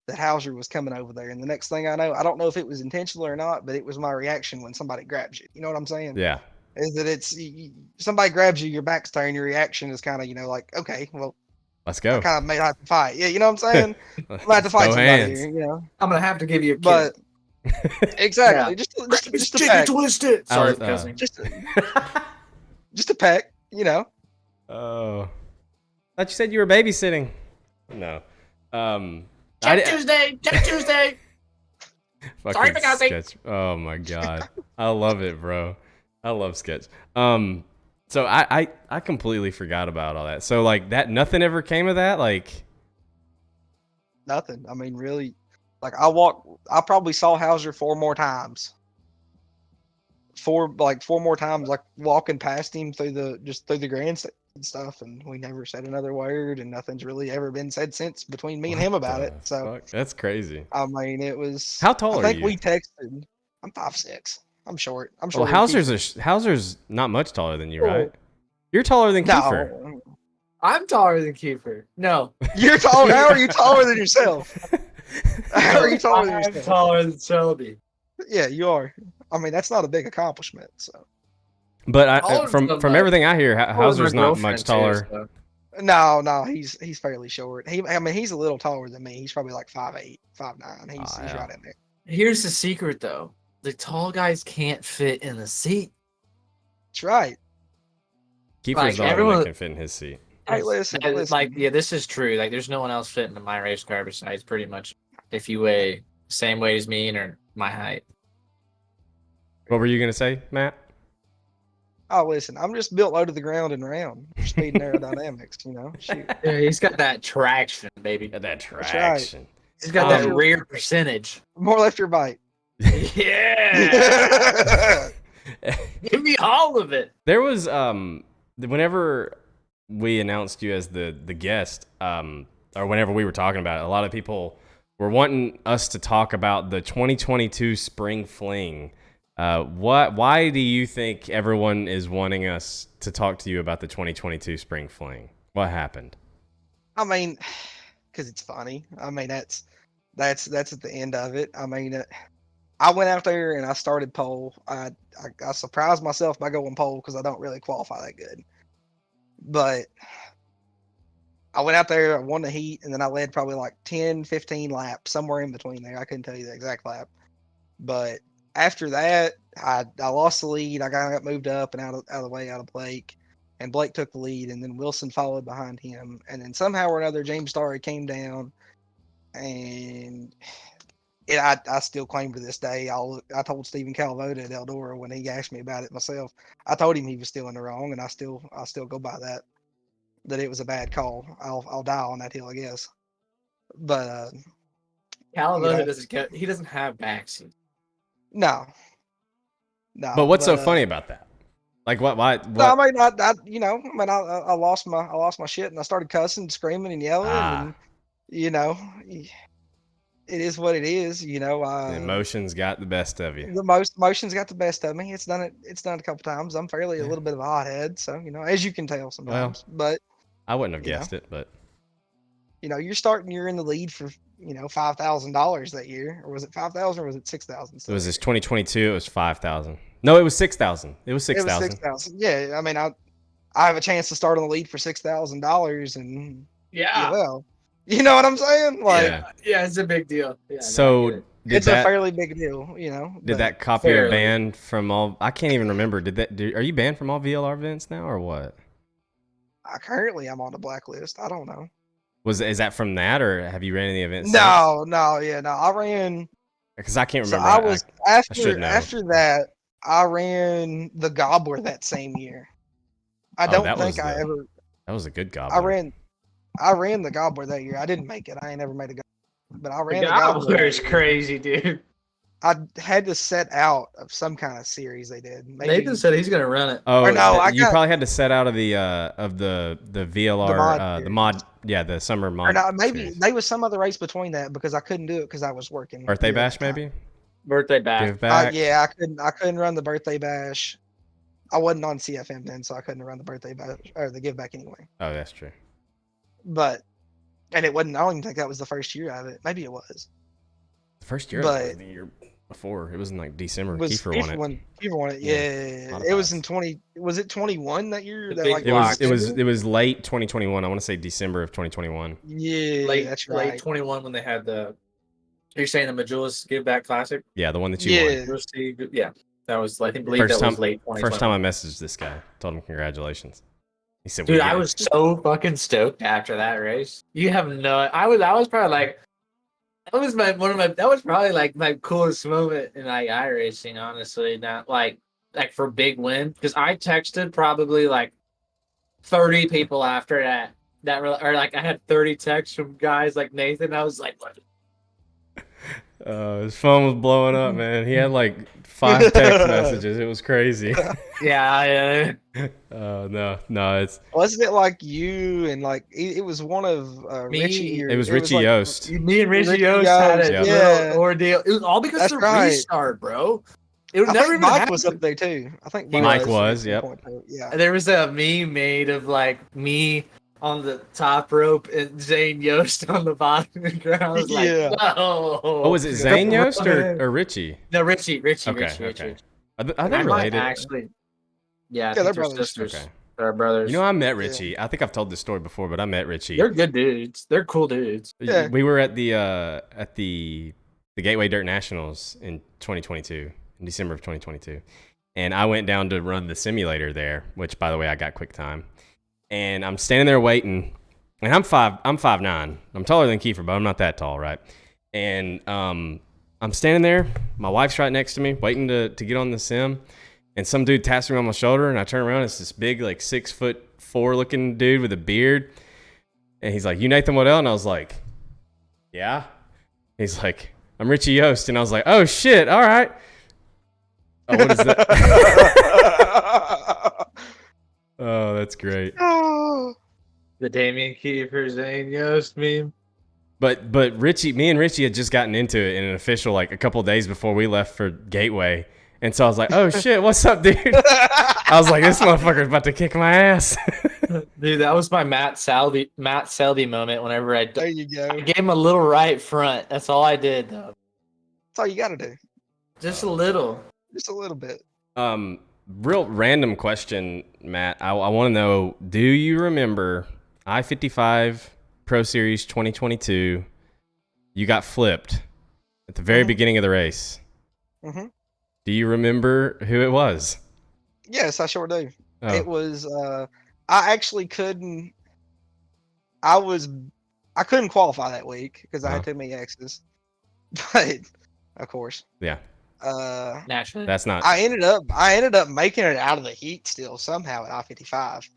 that Hauser was coming over there, and the next thing I know, I don't know if it was intentional or not, but it was my reaction when somebody grabs you. You know what I'm saying? Yeah. Is that somebody grabs you, your back's turned, your reaction is kind of like, okay, well, Let's I go. kind of may have to fight. Yeah, you know what I'm saying? I might have to fight Throw somebody hands. here. I'm gonna have to give you a kick. But exactly, Yeah. just a Chicken peck, twisted. Sorry for Uh, cussing. just a peck. Oh, thought you said you were babysitting. No. Check Tuesday. Check Tuesday. Fucking for cussing. sketch. Oh my god, I love it, bro. I love sketch. So I completely forgot about all that. So like that, nothing ever came of that. Like Nothing. I mean, really, like I probably saw Hauser 4 more times. Four more times, like walking past him through the grandstand and stuff, and we never said another word, and nothing's really ever been said since between me and him about it. So fuck? That's crazy. I mean, it was. How tall I are think you? we texted. I'm 5'6". I'm short. I'm Well, short. Hauser's not much taller than you, Oh. right? You're taller than Kiefer. No, I'm taller than Kiefer. No. you're tall. How are you taller than yourself? How are you taller than I'm yourself? taller than Selby. Yeah, you are. I mean, that's not a big accomplishment. So But Taller from than my- everything I hear, taller than Hauser's my not girlfriend, much too, taller. so. no, he's fairly short. I mean, he's a little taller than me. He's probably like 5'8", 5'9". He's yeah. right in there. Here's the secret, though. The tall guys can't fit in the seat. That's right. Kiefer's Like, the only one everyone- that can fit in his seat. Hey, listen. Like, yeah, this is true. Like, there's no one else fitting in my race car besides pretty much if you weigh the same weight as me or my height. What were you gonna say, Matt? Oh, listen. I'm just built low to the ground and round for speed and aerodynamics. Shoot. Yeah, he's got that traction, baby. Got that right. traction. He's got that Um, rear percentage. More left your bite. Yeah. Give me all of it. There was whenever we announced you as the guest, or whenever we were talking about it, a lot of people were wanting us to talk about the 2022 spring fling. Why do you think everyone is wanting us to talk to you about the 2022 spring fling? What happened? I mean, because it's funny. I mean, that's at the end of it. I mean, I went out there and I started pole. I surprised myself by going pole because I don't really qualify that good. But I went out there, I won the heat, and then I led probably like 10, 15 laps, somewhere in between there. I couldn't tell you the exact lap. But after that, I lost the lead. I got moved up and out of the way, out of Blake. And Blake took the lead, and then Wilson followed behind him. And then somehow or another, James Starry came down. And I still claim to this day, I told Stephen Calvoda at Eldora when he asked me about it myself. I told him he was still in the wrong, and I still go by that it was a bad call. I'll die on that hill, I guess. But Calavoda doesn't have backseat. no. But what's so funny about that? Like what? Why? What? No, I mean, I lost my shit, and I started cussing, screaming, and yelling, and it is what it is. The emotions got the best of you. The emotions got the best of me. It's done a couple times. I'm fairly a little bit of a hothead, so as you can tell sometimes. But I wouldn't have guessed it, but you're in the lead for $5,000 that year, or was it 5,000 or was it 6,000? it was this 2022. It was 5,000. No, it was 6,000. It was 6,000. 6,000. Yeah, I mean, I have a chance to start on the lead for $6,000, and well, you know what I'm saying? Like, yeah, it's a big deal. Yeah, so it's a fairly big deal, Did that copy a ban from all? I can't even remember. Are you banned from all VLR events now, or what? Currently I'm on the blacklist. I don't know. Is that from that, or have you ran any events? No. I ran. Because I can't So remember. I was I should know. after that. I ran the Gobbler that same year. I Oh, don't think I that ever. was a good I gobbler. ran the Gobbler that year. I didn't make it. I ain't never made a Gobbler, but I The ran the Gobbler. Gobbler is crazy, dude. I had to set out of some kind of series they did. Maybe, Nathan said he's gonna run it. Oh, Or no, you probably had to set out of the VLR, the mod, yeah, the summer mod. or no, maybe series. there was some other race between that because I couldn't do it because I was working. Birthday during bash, that time. maybe. Birthday bash. Give back. Yeah, I couldn't run the birthday bash. I wasn't on CFM then, so I couldn't run the birthday bash or the give back anyway. Oh, that's true. But and it wasn't. I don't even think that was the first year of it. Maybe it was. The first year, But- the year before, it was in like December. It was Kiefer won it. Kiefer won it. Yeah, Yeah, it was in 20. Was it 21 that year? The That, big like, block. It was late 2021. I want to say December of 2021. Yeah, late, that's right. late 21 when they had the. You're saying the Majulis Give Back Classic? Yeah, the one that you won. Yeah, that was. I think believe First that time- was late 2020. First time I messaged this guy, told him congratulations. He said, Dude, "We I get it." was so fucking stoked after that race. You have no. I was probably like. That was probably like my coolest moment in like iRacing, honestly. Not like for big win, because I texted probably like 30 people after that. Or like I had 30 texts from guys like Nathan. I was like, what? His phone was blowing up, man. He had like 5 text messages. It was crazy. Yeah. No, it's Wasn't it like you and like it was one of Me. Richie? it was Richie like, Yost. Me and Richie Richie Yost had a Yost, yeah. little ordeal. It was all because That's of the right. restart, bro. It would I never think even Mike happen. was up there too. I think Mike was, yep. Yeah. There was a meme made of like me on the top rope and Zane Yost on the bottom of the ground. I was like, Yeah. whoa. Oh, was it Zane Yost or Richie? No, Richie. Okay. Richie. Are they I might related? actually. Yeah, I they're think they're brothers. sisters. Okay. They're brothers. You know, I met Richie. I think I've told this story before, but I met Richie. they're good dudes. They're cool dudes. Yeah. We were at the Gateway Dirt Nationals in 2022, in December of 2022, and I went down to run the simulator there. Which, by the way, I got quick time, and I'm standing there waiting, and I'm 5'9". I'm taller than Kiefer, but I'm not that tall, right? And I'm standing there. My wife's right next to me, waiting to get on the sim. And some dude taps me on my shoulder, and I turn around. It's this big, like 6'4" looking dude with a beard. And he's like, "You Nathan Waddell?" And I was like, "Yeah." He's like, "I'm Richie Yost." And I was like, "Oh shit! All right." Oh, what is that? Oh, that's great. Oh. The Damian Kiefer Zane Yost meme. But me and Richie had just gotten into it in an official like a couple of days before we left for Gateway. And so I was like, "Oh shit, what's up, dude?" I was like, "This motherfucker's about to kick my ass." Dude, that was my Matt Selby moment. Whenever There you go. I gave him a little right front. That's all I did, though. That's all you got to do. Just a little. Just a little bit. Real random question, Matt. I want to know: do you remember I-55 Pro Series 2022? You got flipped at the very beginning of the race. Mm-hmm. Do you remember who it was? Yes, I sure do. Oh. It was. I actually couldn't. I couldn't qualify that week because I had too many X's. But of course. Yeah. Naturally. That's not. I ended up making it out of the heat still somehow at I-55.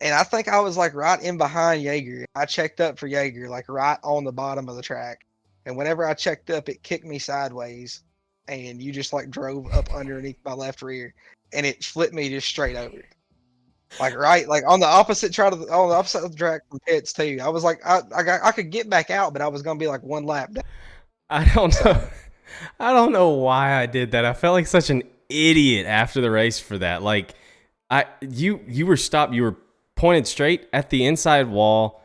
And I think I was like right in behind Jaeger. I checked up for Jaeger, like right on the bottom of the track. And whenever I checked up, it kicked me sideways. And you just like drove up underneath my left rear. And it flipped me just straight over. Like right, like on the opposite side of the track from pits too. I was like, I could get back out, but I was gonna be like one lap down. I don't know. I don't know why I did that. I felt like such an idiot after the race for that. Like, you were stopped. You were pointed straight at the inside wall.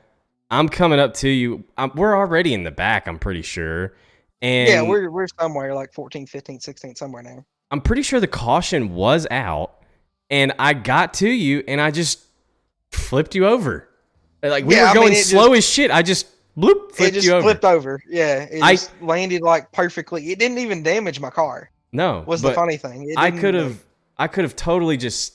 I'm coming up to you. We're already in the back, I'm pretty sure. And yeah, we're somewhere like 14, 15, 16, somewhere now. I'm pretty sure the caution was out, and I got to you, and I just flipped you over. Like we were going slow as shit. I just bloop flipped you over. Flipped over. Yeah, it just landed like perfectly. It didn't even damage my car. No, Was the funny thing. I could have totally just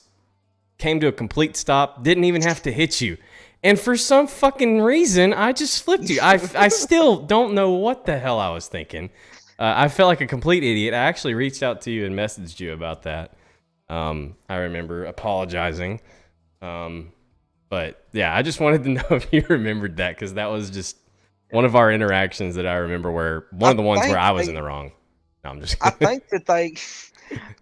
came to a complete stop, didn't even have to hit you. And for some fucking reason, I just flipped you. I still don't know what the hell I was thinking. I felt like a complete idiot. I actually reached out to you and messaged you about that. I remember apologizing. But yeah, I just wanted to know if you remembered that, because that was just one of our interactions that I remember, where one of the ones where I was in the wrong. No, I'm just kidding.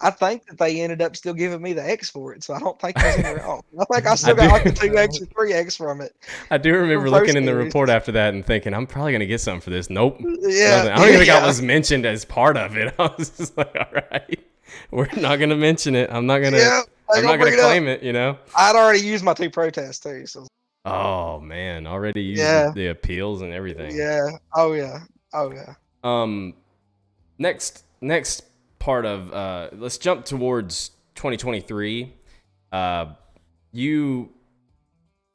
I think that they ended up still giving me the X for it, so I don't think I was in the wrong. I think I still got like the 2X or 3X from it. I do remember Pro looking in the Series. report after that and thinking, I'm probably going to get something for this. Nope. Yeah. Nothing. I don't even think I was mentioned as part of it. I was just like, all right, we're not going to mention it. I'm not going to Yeah, I'm not going to claim it, you know? I'd already used my 2 protests too, so Oh, man. Already used Yeah. the appeals and everything. yeah. Oh yeah. Oh yeah. Next part of let's jump towards 2023. You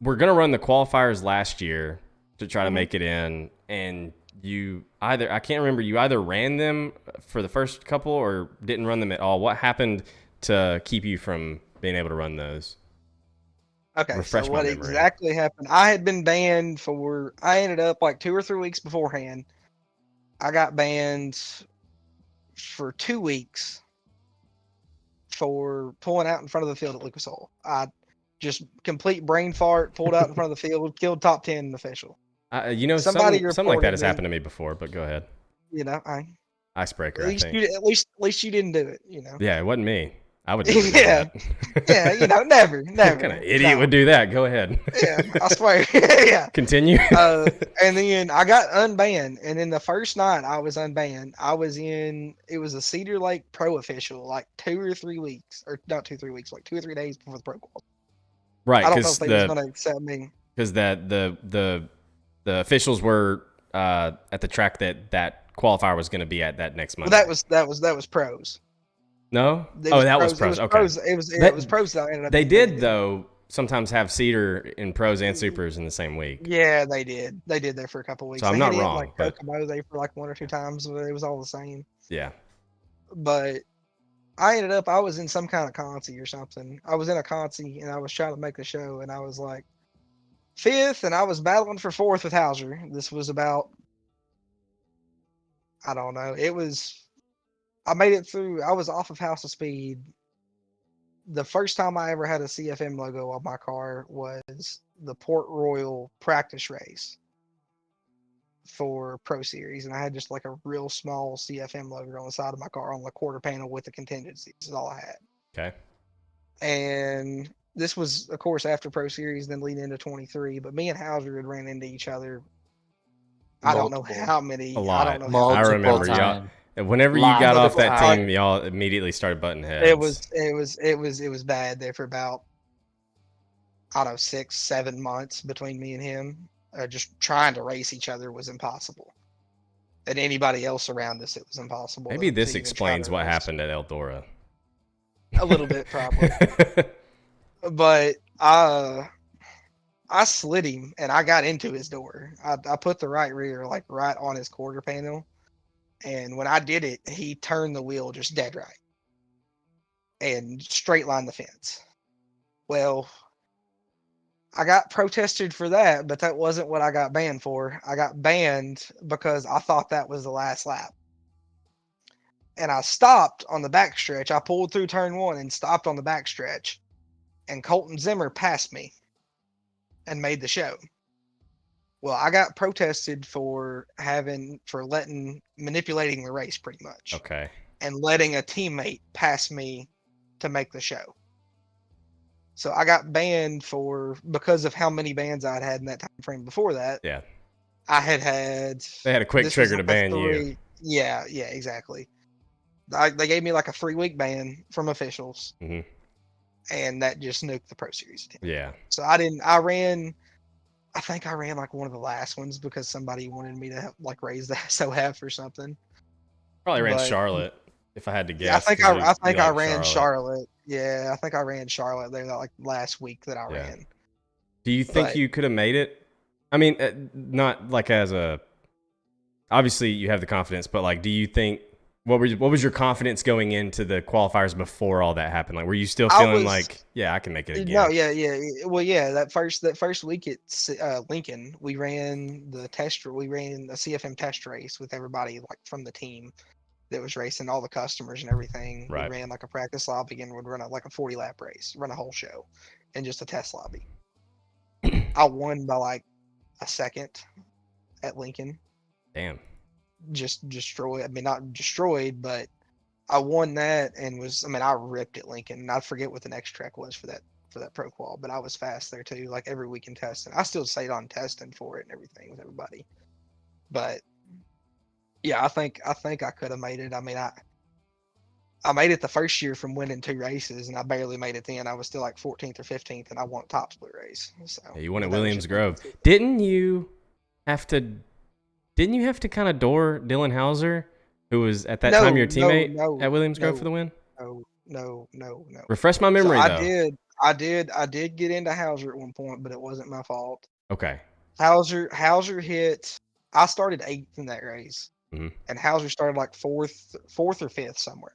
were gonna run the qualifiers last year to try to make it in, and you I can't remember, you either ran them for the first couple or didn't run them at all. What happened to keep you from being able to run those? Okay, Refresh so my what memory. exactly happened? I had been banned for. I ended up like 2 or 3 weeks beforehand. I got banned for 2 weeks for pulling out in front of the field at Lucas Oil. I just complete brain fart, pulled out in front of the field, killed top 10 official. You know, Somebody something like that has reported me. happened to me before, but go ahead. You know, Icebreaker, at I least think. at least you didn't do it. You know. Yeah, it wasn't me. I would never do Yeah. that. Yeah, you know, never. What kind of idiot would do that? Go ahead. Yeah, I swear. Yeah. Continue. And then I got unbanned, and then the first night I was unbanned, it was a Cedar Lake Pro official, like 2 or 3 weeks, or not 2 3 weeks, like 2 or 3 days before the Pro Qual. Right, I don't know if because they was gonna accept me. Because the officials were at the track that qualifier was going to be at that next Well, Monday. that was pros. No? It Oh, was that was pros. pros. Okay. It was pros that I ended up. They being did, banned. though, sometimes have Cedar in pros and supers in the same week. Yeah, they did. They did there for a couple weeks. So I'm They not had it, wrong, like but- Kokomo there for like 1 or 2 times, but it was all the same. Yeah. But I ended up, I was in some kind of consi or something. I was in a consi and I was trying to make the show, and I was like 5th, and I was battling for 4th with Hauser. This was about, I don't know. I made it through. I was off of House of Speed. The first time I ever had a CFM logo on my car was the Port Royal practice race for Pro Series, and I had just like a real small CFM logo on the side of my car on the quarter panel with the contingencies. This is all I had. Okay. And this was, of course, after Pro Series, then leading into 23. But me and Hauser had ran into each other. I don't know how many. A lot. I don't know. I remember y'all. Whenever you got off that team, y'all immediately started butting heads. It was bad there for about, I don't know, 6, 7 months between me and him. Just trying to race each other was impossible. And anybody else around us, it was impossible. Maybe this to even explains try to what race. happened at Eldora. A little bit, probably. But I slid him and I got into his door. I put the right rear like right on his quarter panel. And when I did it, he turned the wheel just dead right and straight line the fence. Well, I got protested for that, but that wasn't what I got banned for. I got banned because I thought that was the last lap. And I stopped on the backstretch. I pulled through turn 1 and stopped on the backstretch. And Colton Zimmer passed me and made the show. Well, I got protested for manipulating the race pretty much. Okay. And letting a teammate pass me to make the show. So I got banned because of how many bans I'd had in that time frame before that. Yeah. I had. They had a quick trigger to ban you. Yeah, exactly. They gave me like a 3-week ban from officials. Mm-hmm. And that just nuked the Pro Series team. Yeah. So I think I ran like one of the last ones because somebody wanted me to like raise the SOF or something. Probably ran Charlotte, if I had to guess. Yeah, I think I ran Charlotte. Yeah, I think I ran Charlotte there like last week that I ran. Do you think you could have made it? I mean, not like as a. Obviously, you have the confidence, but like, do you think what was your confidence going into the qualifiers before all that happened? Like, were you still I feeling was like, yeah, I can make it no, again? yeah. Well, yeah, that first week at Lincoln, we ran we ran a CFM test race with everybody like from the team that was racing, all the customers and everything. We Right. ran like a practice lobby and would run like a 40 lap race, run a whole show, and just a test lobby. I won by like a second at Lincoln. Damn. Just destroyed. I mean, not destroyed, but I won that and I ripped at Lincoln. And I forget what the next track was for that pro qual, but I was fast there too. Like every weekend testing, I still stayed on testing for it and everything with everybody. But yeah, I could have made it. I mean, I made it the first year from winning 2 races, and I barely made it then. I was still like 14th or 15th, and I won top split race. So Yeah, you won at that was Williams just Grove. Didn't you have to kind of door Dylan Hauser, who was at that time your teammate at Williams Grove for the win? No. Refresh my So memory I though. did get into Hauser at one point, but it wasn't my fault. Okay. Hauser hit. I started 8th in that race, Mhm. and Hauser started like fourth or 5th somewhere.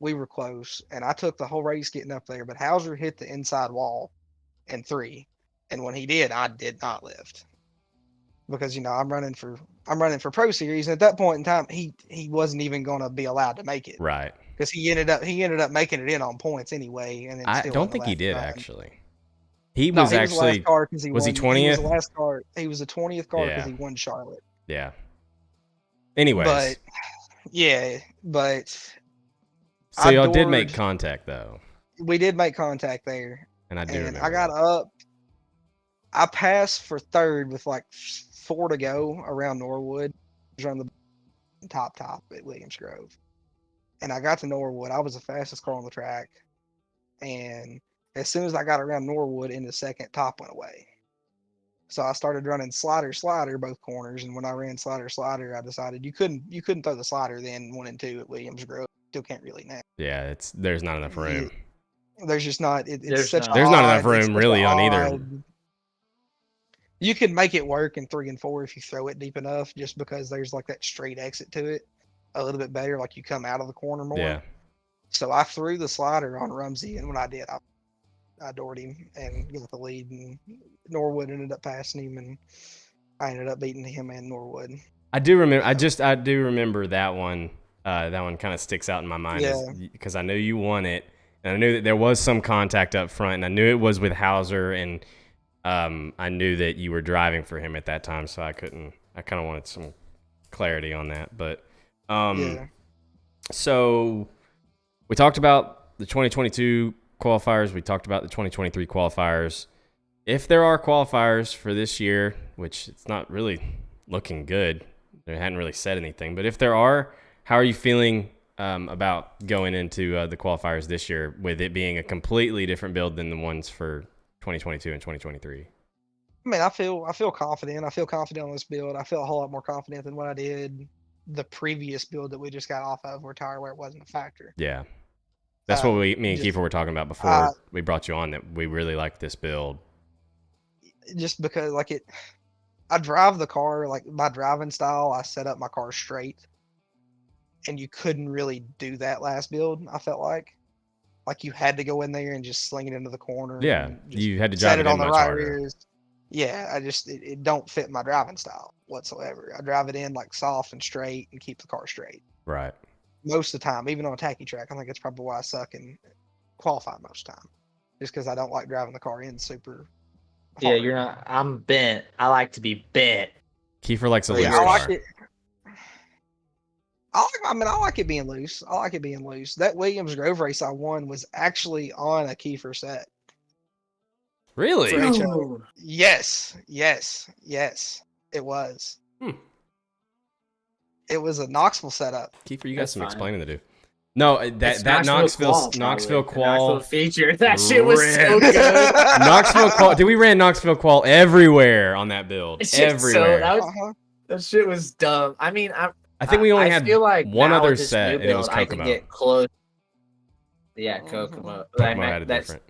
We were close, and I took the whole race getting up there, but Hauser hit the inside wall in 3, and when he did, I did not lift because I'm running for pro series, and at that point in time, he wasn't even going to be allowed to make it Right. because he ended up making it in on points anyway, and then I still don't on the think he last did run. actually. He No, was he was the last actually car because he was he won. He was 20th? the last car. He was the 20th car because Yeah. he won Charlotte. Yeah. Anyways, But yeah, but so I y'all did make doored. contact though, We did make contact there, and I do and remember I got that. up. I passed for 3rd with like 4 to go around Norwood. I was on the top at Williams Grove, and I got to Norwood. I was the fastest car on the track, and as soon as I got around Norwood, in the second, top went away. So I started running slider both corners, and when I ran slider, I decided you couldn't throw the slider then 1 and 2 at Williams Grove. Still can't really now. Yeah, there's not enough room. There's just not. It's There's such not. a There's not enough odd. It's room such a really on either. odd. You can make it work in 3 and 4 if you throw it deep enough, just because there's like that straight exit to it a little bit better, like you come out of the corner more. Yeah. So I threw the slider on Rumsey, and when I did, I doored him and got the lead, and Norwood ended up passing him, and I ended up beating him and Norwood. I do remember. I do remember that one. That one kind of sticks out in my mind, because I knew you won it, and I knew that there was some contact up front, and I knew it was with Hauser, and I knew that you were driving for him at that time, so I kind of wanted some clarity on that, but Yeah. So we talked about the 2022 qualifiers. We talked about the 2023 qualifiers. If there are qualifiers for this year, which it's not really looking good, they hadn't really said anything, but if there are, how are you feeling about going into the qualifiers this year, with it being a completely different build than the ones for 2022 and 2023? I mean, I feel confident. I feel confident on this build. I feel a whole lot more confident than what I did the previous build that we just got off of, where tire wear wasn't a factor. Yeah. That's what me and Kiefer were talking about before we brought you on, that we really like this build. Just because, I drive the car, like my driving style, I set up my car straight, and you couldn't really do that last build. I felt like you had to go in there and just sling it into the corner. Yeah, and you had to drive it on in the much right harder. rears. Yeah, it don't fit my driving style whatsoever. I drive it in like soft and straight and keep the car straight. Right. Most of the time, even on a tacky track. I think it's probably why I suck and qualify most of the time, just because I don't like driving the car in super hard. Yeah, you're not. I'm bent. I like to be bent. Kiefer likes a loose I like car. it. I like it being loose. I like it being loose. That Williams Grove race I won was actually on a Kiefer set. Really? For HO. Yes. It was. It was a Knoxville setup. Kiefer, you got some explaining to do. No, that Knoxville qual Knoxville feature. That shit was so good. Knoxville qual. Dude, we ran Knoxville qual everywhere on that build. Everywhere. That shit was dumb. I mean, I think we only had like one now other with this set, new and it was build, I can Kokomo. get close. Yeah, Kokomo. Kokomo had a different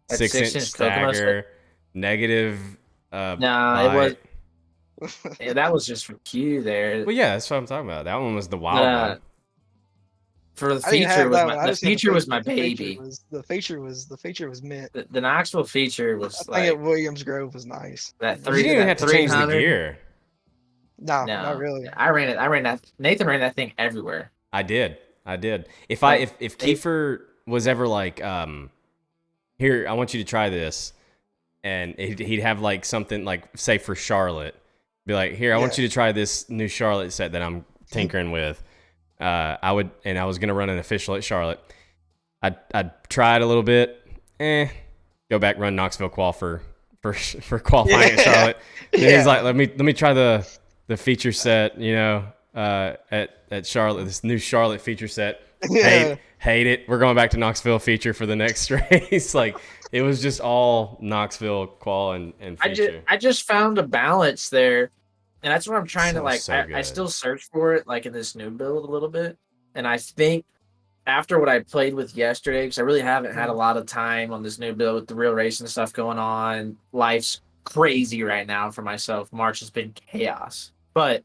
6-inch stagger, negative. No, it was. Yeah, that was just for Q there. Well, yeah, that's what I'm talking about. That one was the wild one. for the I didn't feature have was that my one. I the just had feature was my the feature baby. was the feature was mint. The Knoxville feature I was think at like Williams Grove was nice. that You three didn't even that have to change the 300. gear. No, not No, really. I ran it. I ran that. Nathan ran that thing everywhere. I did. If Like if they, Kiefer was ever like, here, I want you to try this, and he'd have like something like, say for Charlotte, be like, here, I want Yeah. you to try this new Charlotte set that I'm tinkering with. I was gonna run an official at Charlotte. I'd try it a little bit, go back run Knoxville qual for qualifying at Charlotte. Then he's like, let me try the feature set, at Charlotte, this new Charlotte feature set. Yeah. Hate it. We're going back to Knoxville feature for the next race. Like, it was just all Knoxville qual and feature. I just found a balance there, and that's what I'm trying to like. So I good. still search for it like in this new build a little bit, and I think after what I played with yesterday, because I really haven't had a lot of time on this new build with the real racing stuff going on. Life's crazy right now for myself. March has been chaos, but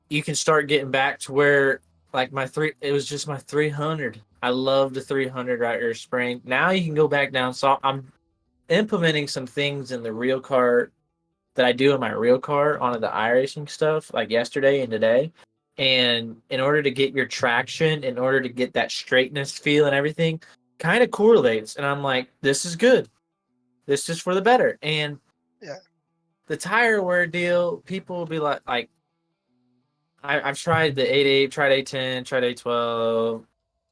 you can start getting back to where like it was just my 300. I love the 300 right here spring. Now you can go back down. So I'm implementing some things in the real car that I do in my real car onto the iRacing stuff like yesterday and today. And in order to get your traction, in order to get that straightness feel and everything, kind of correlates. And I'm like, this is good. This is for the better. And Yeah. the tire wear deal, people will be like I've tried the 88, tried 810, tried 812.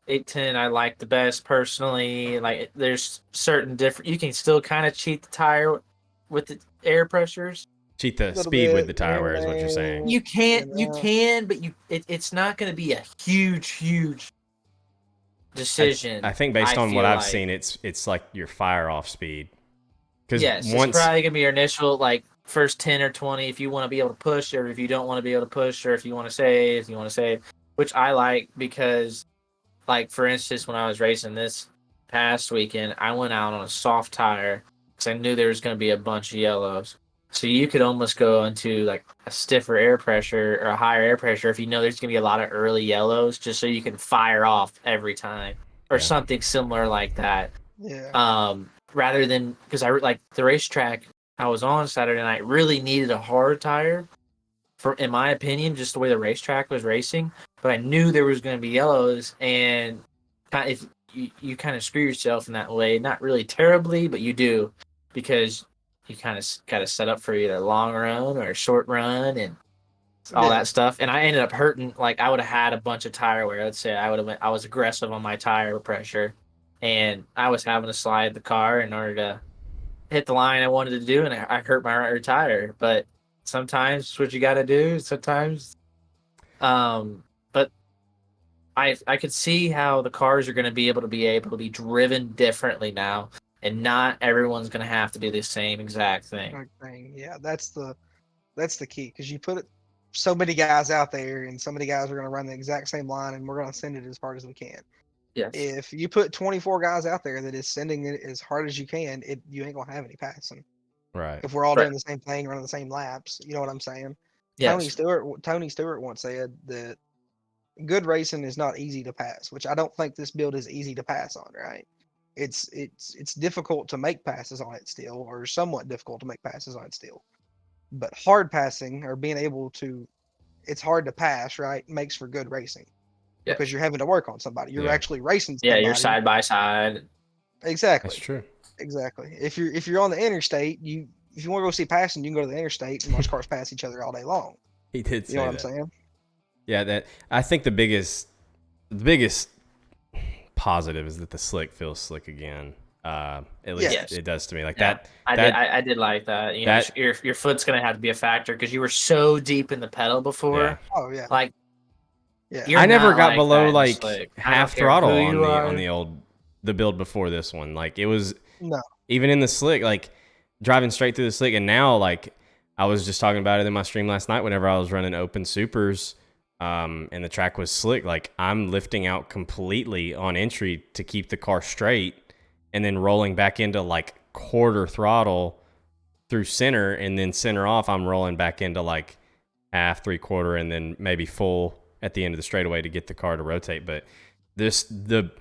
810 I like the best personally. Like there's certain different, you can still kind of cheat the tire with the air pressures. Cheat the Little speed with bit, the tire wear is what you're saying. You Yeah. can, but it's not going to be a huge decision. I think based on feel what I've like. seen, it's like your fire off speed. Because Yes, it's probably gonna be your initial like first 10 or 20 if you want to be able to push, or if you don't want to be able to push, or if you want to save, which I like because, like for instance, when I was racing this past weekend, I went out on a soft tire because I knew there was going to be a bunch of yellows. So you could almost go into like a stiffer air pressure or a higher air pressure if you know there's going to be a lot of early yellows, just so you can fire off every time or something similar like that. Yeah. Rather than, because I like the racetrack I was on Saturday night really needed a hard tire for, in my opinion, just the way the racetrack was racing. But I knew there was going to be yellows, and if you kind of screw yourself in that way, not really terribly, but you do, because you kind of got to set up for either a long run or a short run and all that stuff. And I ended up hurting. Like I would have had a bunch of tire wear. Let's say I was aggressive on my tire pressure, and I was having to slide the car in order to hit the line I wanted to do, and I hurt my right rear tire. But sometimes it's what you got to do. Sometimes, but I could see how the cars are going to be able to be driven differently now, and not everyone's going to have to do the same exact thing. Yeah, that's the key, because you put so many guys out there, and so many guys are going to run the exact same line, and we're going to send it as hard as we can. Yes. If you put 24 guys out there that is sending it as hard as you can, you ain't gonna have any passing. Right. If we're all doing the same thing, running the same laps, you know what I'm saying? Yes. Tony Stewart once said that good racing is not easy to pass, which I don't think this build is easy to pass on. Right? It's difficult to make passes on it still, or somewhat difficult to make passes on it still. But hard passing, or being able to, it's hard to pass, right? Makes for good racing. Because you're having to work on somebody. You're actually racing somebody. Yeah, you're side by side. Exactly. That's true. Exactly. If you're on the interstate, if you want to go see passing, you can go to the interstate and watch cars pass each other all day long. He did say that. You know what I'm saying? Yeah, I think the biggest positive is that the slick feels slick again. At least it does to me. Like that. I did like that. You know, your foot's gonna have to be a factor because you were so deep in the pedal before. Yeah. Oh yeah. Like. Yeah. I never got below like half throttle on the build before this one. Like it was even in the slick, like driving straight through the slick. And now, like I was just talking about it in my stream last night whenever I was running open supers, and the track was slick. Like I'm lifting out completely on entry to keep the car straight, and then rolling back into like quarter throttle through center, and then center off. I'm rolling back into like half, 3/4, and then maybe full at the end of the straightaway to get the car to rotate. But the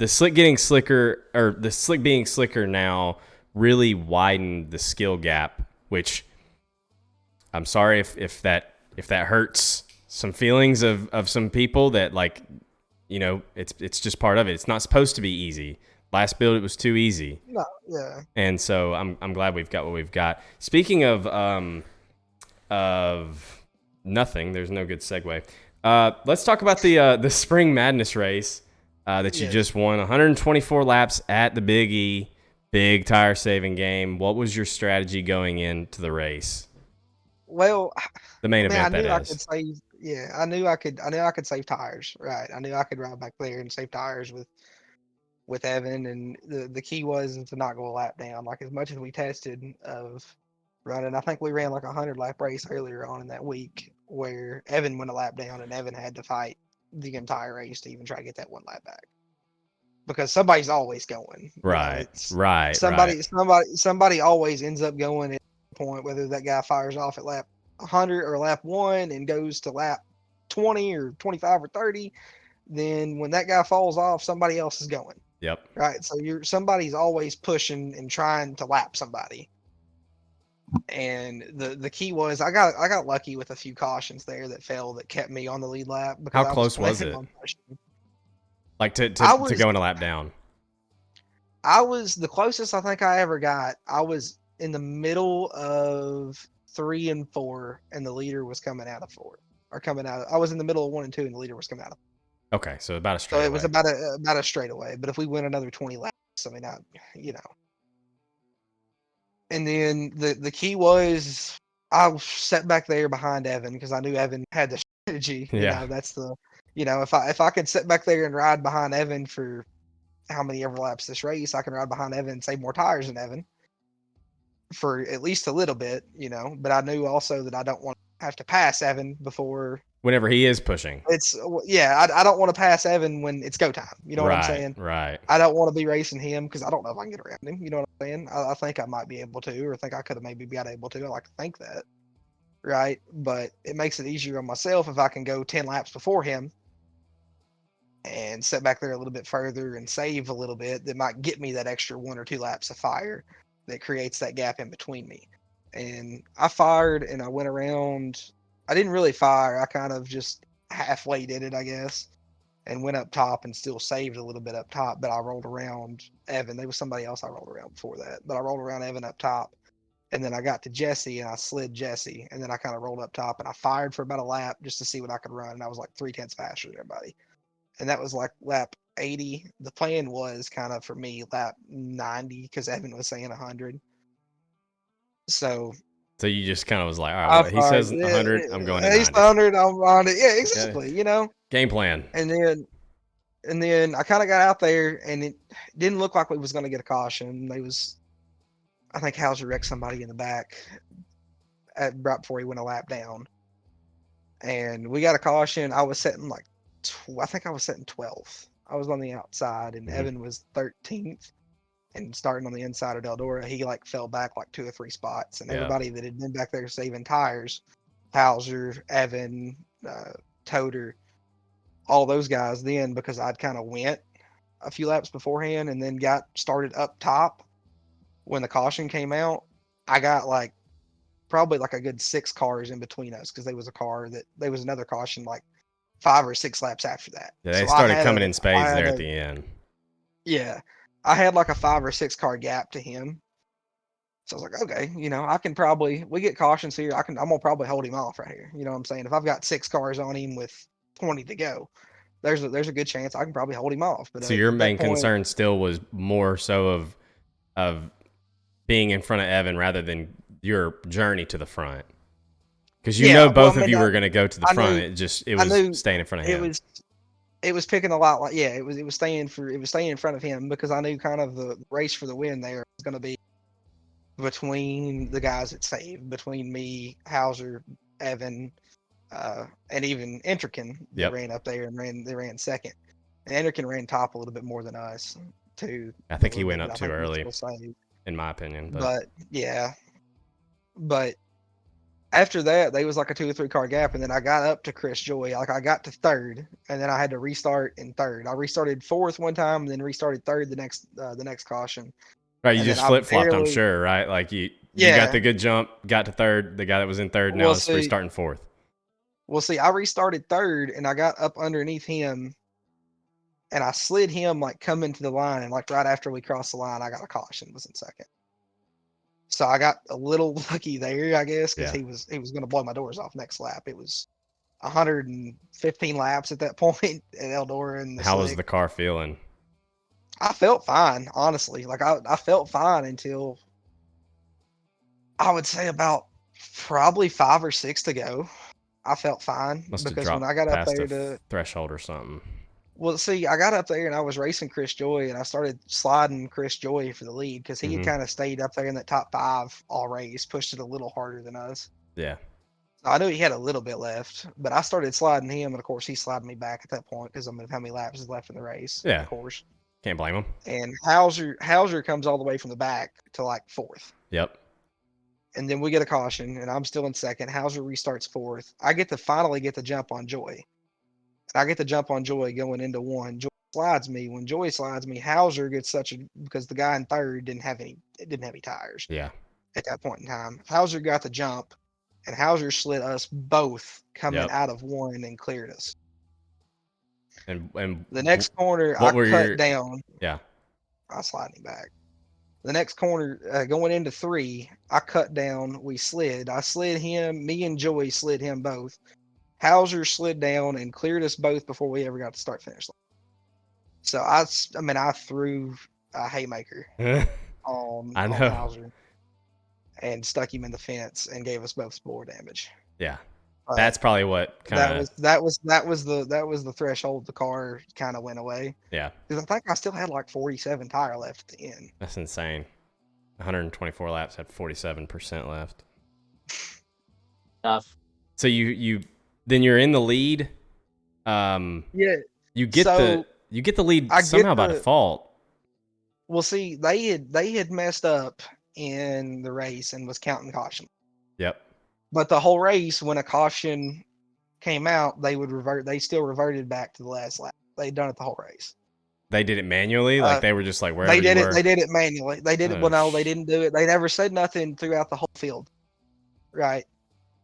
slick getting slicker, or the slick being slicker now, really widened the skill gap, which I'm sorry if that hurts some feelings of some people that, like, you know, it's just part of it. It's not supposed to be easy. Last build it was too easy. No, yeah. And so I'm glad we've got what we've got. Speaking of nothing, there's no good segue. Let's talk about the Spring Madness race that you just won. 124 laps at the Big E, big tire saving game. What was your strategy going into the race? Well, The main event, I knew that I is. could save. Yeah, I knew I could save tires. Right, I knew I could ride back there and save tires with Evan. And the key was to not go a lap down. Like, as much as we tested of running, I think we ran like a 100 lap race earlier on in that week where Evan went a lap down and Evan had to fight the entire race to even try to get that one lap back, because somebody's always going. Right, It's right. somebody always ends up going at a point, whether that guy fires off at lap 100 or lap 1 and goes to lap 20 or 25 or 30. Then when that guy falls off, somebody else is going. Yep. Right. So somebody's always pushing and trying to lap somebody. And the key was I got lucky with a few cautions there that fell that kept me on the lead lap, because How close was it? Like to go in a lap down? I was the closest I think I ever got. I was in the middle of 3 and 4, and the leader was coming out of 4, or coming out. I was in the middle of 1 and 2, and the leader was coming out of. Okay, so about a straightaway. So it was about a straightaway. But if we went another 20 laps, I mean, you know. And then the key was I sat back there behind Evan, because I knew Evan had the strategy. Yeah. That's the, if I could sit back there and ride behind Evan for how many ever laps this race, I can ride behind Evan and save more tires than Evan for at least a little bit, But I knew also that I don't want to have to pass Evan before. Whenever he is pushing. I don't want to pass Evan when it's go time. You know what I'm saying? Right. I don't want to be racing him, because I don't know if I can get around him. You know what I'm saying? I think I might be able to, or think I could have maybe been able to. I like to think that. Right. But it makes it easier on myself if I can go 10 laps before him and sit back there a little bit further and save a little bit. That might get me that extra 1 or 2 laps of fire that creates that gap in between me. And I fired, and I went around. I didn't really fire. I kind of just halfway did it, I guess, and went up top and still saved a little bit up top. But I rolled around Evan. There was somebody else I rolled around before that, but I rolled around Evan up top. And then I got to Jesse, and I slid Jesse. And then I kind of rolled up top, and I fired for about a lap just to see what I could run. And I was like 3/10 faster than everybody. And that was like lap 80. The plan was kind of for me lap 90, because Evan was saying 100. So you just kind of was like, all right, well, he says 100, I'm going at 90. He's 100, I'm on it. Yeah, exactly. Game plan. And then I kind of got out there, and it didn't look like we was going to get a caution. I think Hauser wrecked somebody in the back right before he went a lap down, and we got a caution. I was setting I think I was setting 12th. I was on the outside, and Evan was 13th. And starting on the inside of Eldora, he fell back 2 or 3 spots, and everybody that had been back there saving tires, Hauser, Evan, Toter, all those guys, then, because I'd kind of went a few laps beforehand and then got started up top when the caution came out, I got probably a good 6 cars in between us, because there was another caution 5 or 6 laps after that. Yeah, they started coming in spades there at the end. Yeah. I had a 5 or 6 car gap to him. So I was like, okay, I can probably, we get cautions here. I'm going to probably hold him off right here. You know what I'm saying? If I've got 6 cars on him with 20 to go, there's a good chance I can probably hold him off. But so your main concern still was more so of being in front of Evan rather than your journey to the front. Because both of you were going to go to the front. It was staying in front of him. It was picking a lot it was staying in front of him, because I knew kind of the race for the win there was going to be between the guys that saved, between me, Hauser, Evan, and even Entrican that ran up there and they ran second. And Entrican ran top a little bit more than us too. I think he went up too early, in my opinion. But after that, they was like a 2 or 3 car gap, and then I got up to Chris Joy. Like I got to third, and then I had to restart in third. I restarted fourth one time, and then restarted third the next caution. Right, you And then just I flip flopped, I'm barely, sure, right? Like you got yeah. the good jump, got to third, the guy that was in third now Well, is see, restarting fourth. I restarted third, and I got up underneath him, and I slid him like coming to the line, and like right after we crossed the line, I got a caution. Was in second. So I got a little lucky there, I guess, because Yeah. he was going to blow my doors off next lap. It was 115 laps at that point at Eldora in the How was slick. the car feeling? I felt fine, honestly. Like I felt fine until I would say about probably 5 or 6 to go. I felt fine Must have because when I dropped got up past there a to, threshold or something. well, see, I got up there and I was racing Chris Joy, and I started sliding Chris Joy for the lead because he had Hmm. kind of stayed up there in that top 5 all race, pushed it a little harder than us. Yeah. I knew he had a little bit left, but I started sliding him, and of course he slid me back at that point because I mean how many laps is left in the race, Yeah. of course. Can't blame him. And Hauser comes all the way from the back to like fourth. Yep. And then we get a caution, and I'm still in second. Hauser restarts fourth. I get to finally get the jump on Joy. And I get the jump on Joy going into one. Joy slides me. When Joy slides me, Hauser gets such a, because the guy in third didn't have any tires Yeah. at that point in time. Hauser got the jump, and Hauser slid us both coming Yep. out of one and cleared us. And The next corner, I what were cut your down. yeah. I slide him back. The next corner, going into 3, I cut down. We slid. I slid him. Me and Joey slid him both. Hauser slid down and cleared us both before we ever got to start finish line. So I threw a haymaker on I know. Hauser and stuck him in the fence and gave us both spore damage. Yeah. But That's probably what kind of that was the threshold. The car kind of went away. yeah. Because I think I still had like 47 tire left at the end. That's insane. 124 laps had 47% left. Tough. So then you're in the lead. Yeah. You get So the lead I somehow get by the default. well. See, they had messed up in the race and was counting caution. Yep. But the whole race, when a caution came out, they would revert. They still reverted back to the last lap. They'd done it the whole race. They did it manually, like they were just like wherever They did you it. were. They did it manually. They did it. Oh, Well, no, they didn't do it. They never said nothing throughout the whole field, right?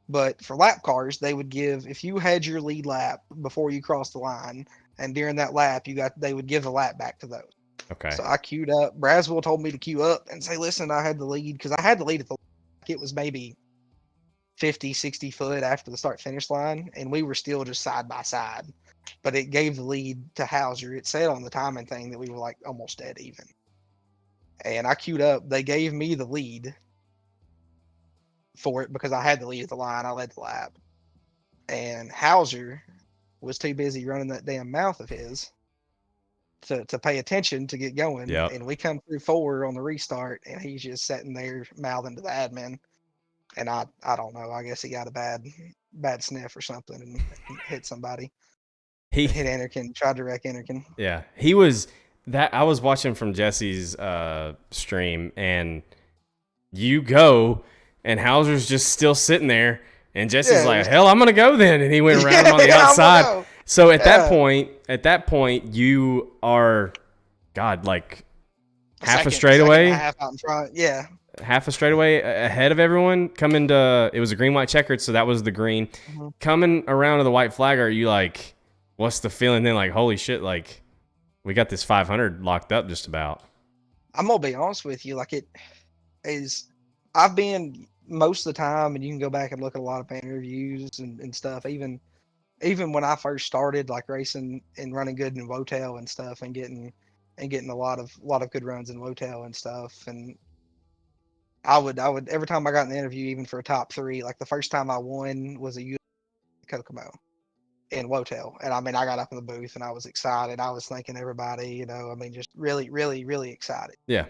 But for lap cars, they would give, if you had your lead lap before you crossed the line, and during that lap they would give the lap back to those. Okay. So I queued up. Braswell told me to queue up and say, listen, I had the lead because I had the lead at the, it was maybe 50, 60 foot after the start finish line, and we were still just side by side. But it gave the lead to Hauser. It said on the timing thing that we were like almost dead even. And I queued up. They gave me the lead for it because I had the lead at the line. I led the lap. And Hauser was too busy running that damn mouth of his to pay attention to get going. Yep. And we come through 4 on the restart, and he's just sitting there mouthing to the admin. And I don't know. I guess he got a bad sniff or something and hit somebody. He hit Anakin, tried to wreck Anakin. Yeah, he was that. I was watching from Jesse's stream, and you go, and Hauser's just still sitting there, and Jesse's like, "Hell, I'm gonna go then," and he went around him on the outside. So at that point, you are, God, like half a straightaway, half out in front, yeah. Half a straightaway ahead of everyone. Coming to it was a green, white, checkered, so that was the green. Mm-hmm. Coming around to the white flag, are you like? What's the feeling then? Like, holy shit, like, we got this 500 locked up just about. I'm going to be honest with you. Like, it is, I've been most of the time, and you can go back and look at a lot of interviews and stuff, even when I first started, like, racing and running good in Wotel and stuff, and getting a lot of good runs in Wotel and stuff. And I would, every time I got in the interview, even for a top 3, like, the first time I won was a U Kokomo in Wotel. And I mean, I got up in the booth and I was excited. I was thanking everybody, I mean, just really, really, really excited. Yeah.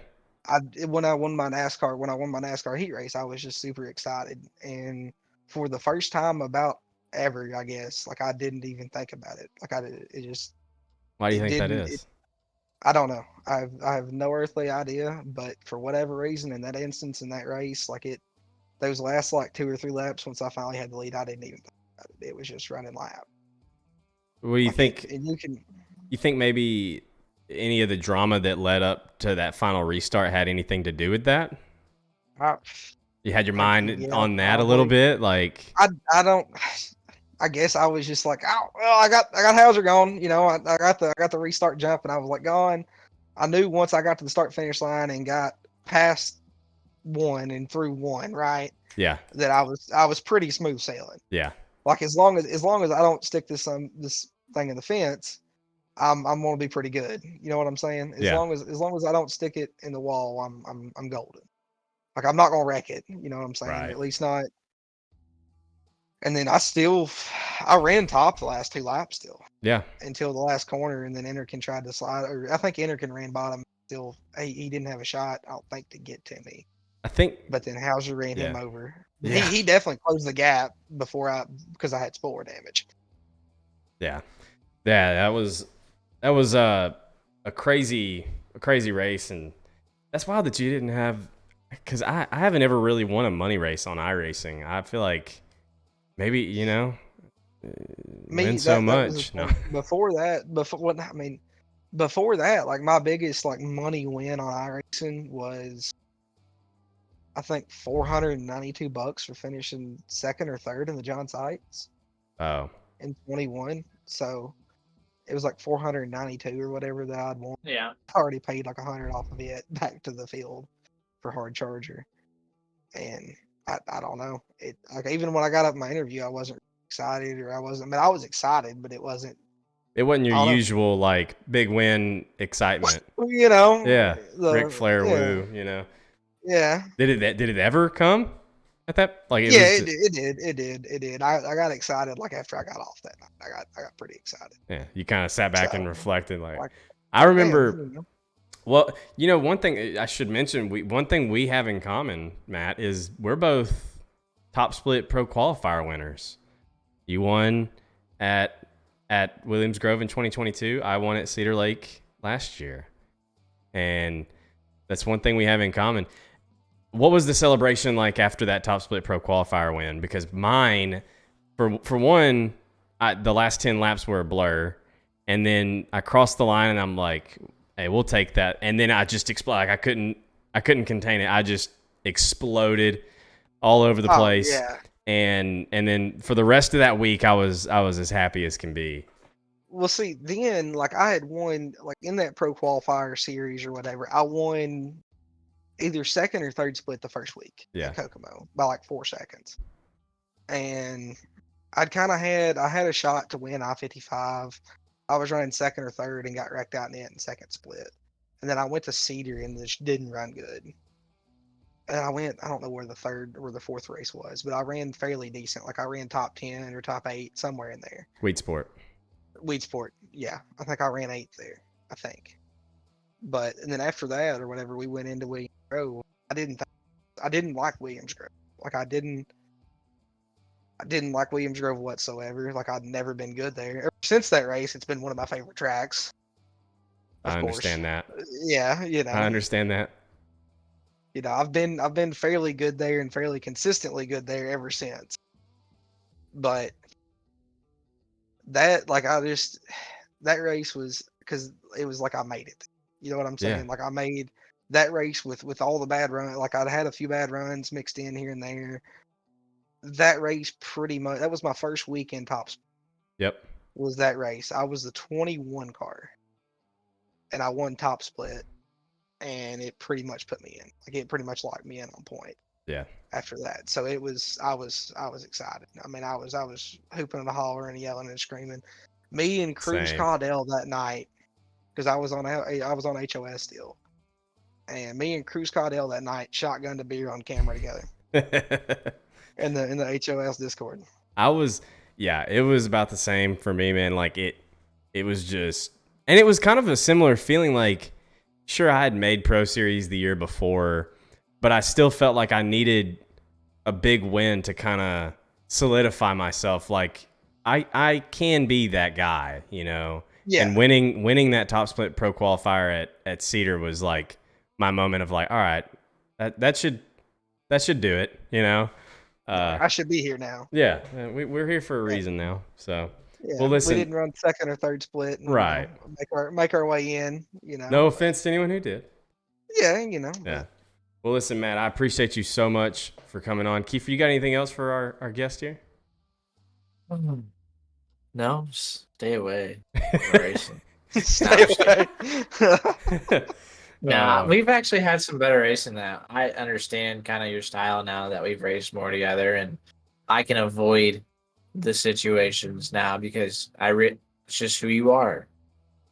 When I won my NASCAR heat race, I was just super excited. And for the first time about ever, I guess, like, I didn't even think about it. Like, it just. Why do you think that is? I don't know. I have no earthly idea, but for whatever reason, in that instance, in that race, like, those last like 2 or 3 laps, once I finally had the lead, I didn't even think about it. It was just running lap. What do you Like think? and you can. You think maybe any of the drama that led up to that final restart had anything to do with that? I, You had your mind yeah, on that a little probably. bit, like I don't. I guess I was just like, oh, well, I got Hauser gone. You know, I got the restart jump, and I was like gone. I knew once I got to the start finish line and got past one and through one, right, yeah, that I was pretty smooth sailing. yeah, Like as long as I don't stick this thing in the fence, I'm gonna be pretty good. You know what I'm saying? As yeah, long as I don't stick it in the wall, I'm golden. Like I'm not gonna wreck it. You know what I'm saying? right, At least not. And then I ran top the last 2 laps still yeah. until the last corner, and then Enterkin tried to slide, or I think Enterkin ran bottom. Still, he didn't have a shot, I don't think, to get to me. I think, But then Hauser ran him yeah, over. yeah, He definitely closed the gap because I had spoiler damage. yeah, yeah. That was a crazy race, and that's wild that you didn't have. Because I haven't ever really won a money race on iRacing. I feel like maybe win Me so that was the much. No, thing. Before that, like my biggest like money win on iRacing was I think $492 for finishing second or third in the John Sites oh in 21. So it was like 492 or whatever that I'd won. Yeah. I already paid like 100 off of it back to the field for hard charger, and I don't know. It like even when I got up in my interview, I wasn't excited, or I wasn't. I mean, I was excited, but it wasn't. it wasn't your I don't usual like big win excitement. know. You know, Yeah, Ric Flair yeah, woo. yeah. Did it ever come at that? Like it Yeah, was it just, did. It did. I got excited like after I got off that night. I got pretty excited. yeah. You kind of sat back So and reflected. Like like, I damn, remember. Well, one thing I should mention. One thing we have in common, Matt, is we're both top split pro qualifier winners. You won at Williams Grove in 2022. I won at Cedar Lake last year, and that's one thing we have in common. What was the celebration like after that top split pro qualifier win? Because mine, for one, the last 10 laps were a blur, and then I crossed the line and I'm like, "Hey, we'll take that." And then I just exploded. Like I couldn't contain it. I just exploded all over the oh place. yeah. And then for the rest of that week, I was as happy as can be. Well, see, then like I had won like in that pro qualifier series or whatever. I won either second or third split the first week Yeah. at Kokomo by like 4 seconds, and I had a shot to win I-55. I was running second or third and got wrecked out in it in second split, and then I went to Cedar and just didn't run good. And I don't know where the third or the fourth race was, but I ran fairly decent. Like I ran top 10 or top 8, somewhere in there. Weed Sport. Weed Sport, yeah. I think I ran 8th there, I think. But and then after that or whatever, we went into Williams Grove. I didn't like Williams Grove. Like I didn't like Williams Grove whatsoever. Like I'd never been good there. Ever since that race, it's been one of my favorite tracks. Of I course. understand that. Yeah, I understand that. I've been fairly good there and fairly consistently good there ever since. But that that race was because it was like I made it. You know what I'm saying? Yeah. Like I made that race with all the bad runs. Like I'd had a few bad runs mixed in here and there. That race pretty much that was my first weekend tops. Yep. Was that race? I was the 21 car, and I won top split, and it pretty much put me in. Like it pretty much locked me in on point. Yeah. After that, so I was excited. I mean, I was hooping and hollering and yelling and screaming. Me and Cruz Same. Caudell that night, because I was on HOS still, and me and Cruz Caudell that night shotgunned a beer on camera together in the HOS Discord. It was about the same for me, man. Like it was just, and it was kind of a similar feeling. Like, sure, I had made Pro Series the year before, but I still felt like I needed a big win to kind of solidify myself. Like I can be that guy, Yeah. And winning that top split pro qualifier at Cedar was like my moment of like, all right, that should that should do it. I should be here now. Yeah, we're here for a reason now. So, Yeah, well, listen. we didn't run second or third split, and, Right. make our way in. No offense to anyone who did. Yeah, Yeah. But, Well, listen, Matt, I appreciate you so much for coming on. Kiefer, you got anything else for our guest here? No, stay away from racing. stay away. Nah, we've actually had some better racing now. I understand kind of your style now that we've raced more together, and I can avoid the situations now because it's just who you are.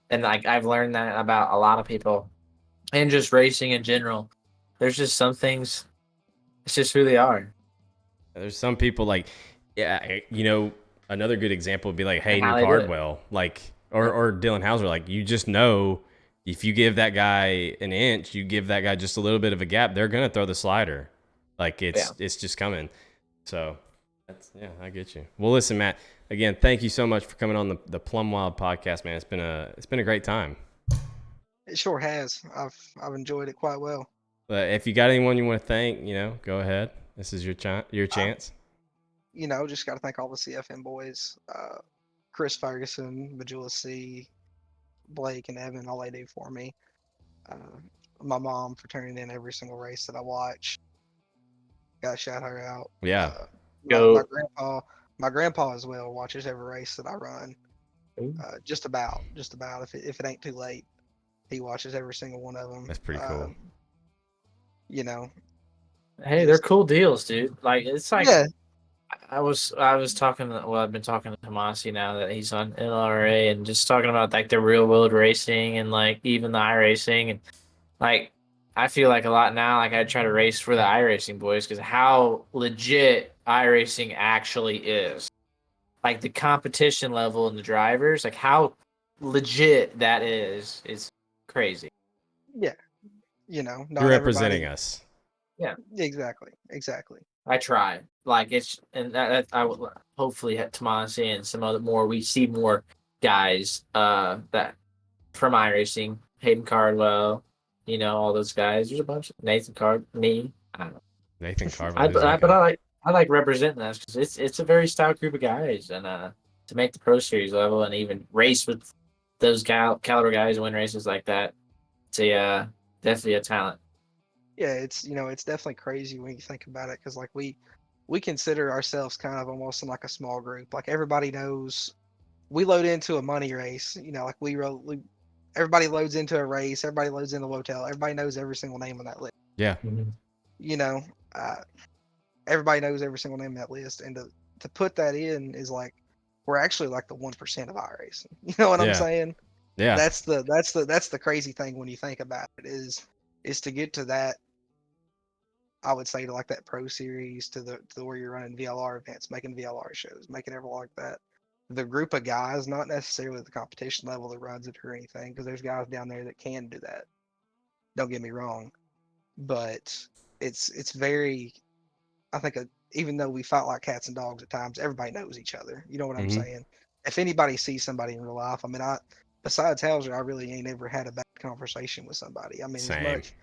And like I've learned that about a lot of people and just racing in general. There's just some things, it's just who they are. There's some people like, another good example would be like Hayden how they do it. Cardwell, like, or Dylan Hauser. Like, you just know if you give that guy an inch, you give that guy just a little bit of a gap, they're gonna throw the slider. Like it's just coming. So I get you. Well, listen, Matt. Again, thank you so much for coming on the Plum Wild podcast, man. It's been a great time. It sure has. I've enjoyed it quite well. If you got anyone you want to thank, go ahead. This is your chance. Just got to thank all the CFM boys, Chris Ferguson, Majula C, Blake, and Evan. All they do for me. My mom for turning in every single race that I watch. Got to shout her out. Yeah. My grandpa as well watches every race that I run. Just about. If it ain't too late, he watches every single one of them. That's pretty cool. Hey, they're cool deals, dude. Like it's like yeah. I was talking. Well, I've been talking to Tomasi now that he's on NLRA and just talking about like the real world racing and like even the iRacing and like I feel like a lot now. Like I try to race for the iRacing boys because how legit iRacing actually is. Like the competition level and the drivers, like how legit that is crazy. Yeah, not You're representing us. Yeah, exactly. I try. Like it's and that I would hopefully have Tomasi and some other more. We see more guys that from iRacing, Hayden Cardwell, all those guys. There's a bunch of Nathan me. I don't know. Nathan Cardwell. But I like representing us because it's a very stout group of guys, and to make the Pro Series level and even race with those caliber guys and win races like that, it's definitely a talent. Yeah, it's definitely crazy when you think about it because like we consider ourselves kind of almost in like a small group. Like everybody knows we load into a money race. Like everybody loads into a race. Everybody loads into a hotel. Everybody knows every single name on that list. Yeah. Everybody knows every single name on that list, and to put that in is like we're actually like the 1% of iRacing. You know what I'm saying? Yeah. That's the crazy thing when you think about it is to get to that. I would say to like that Pro Series to where you're running VLR events, making VLR shows, making everything like that. The group of guys, not necessarily the competition level that runs it or anything, because there's guys down there that can do that. Don't get me wrong, but it's very. I think even though we fight like cats and dogs at times, everybody knows each other. You know what I'm saying? If anybody sees somebody in real life, I mean, besides Hauser, I really ain't ever had a bad conversation with somebody. I mean, Same. as much.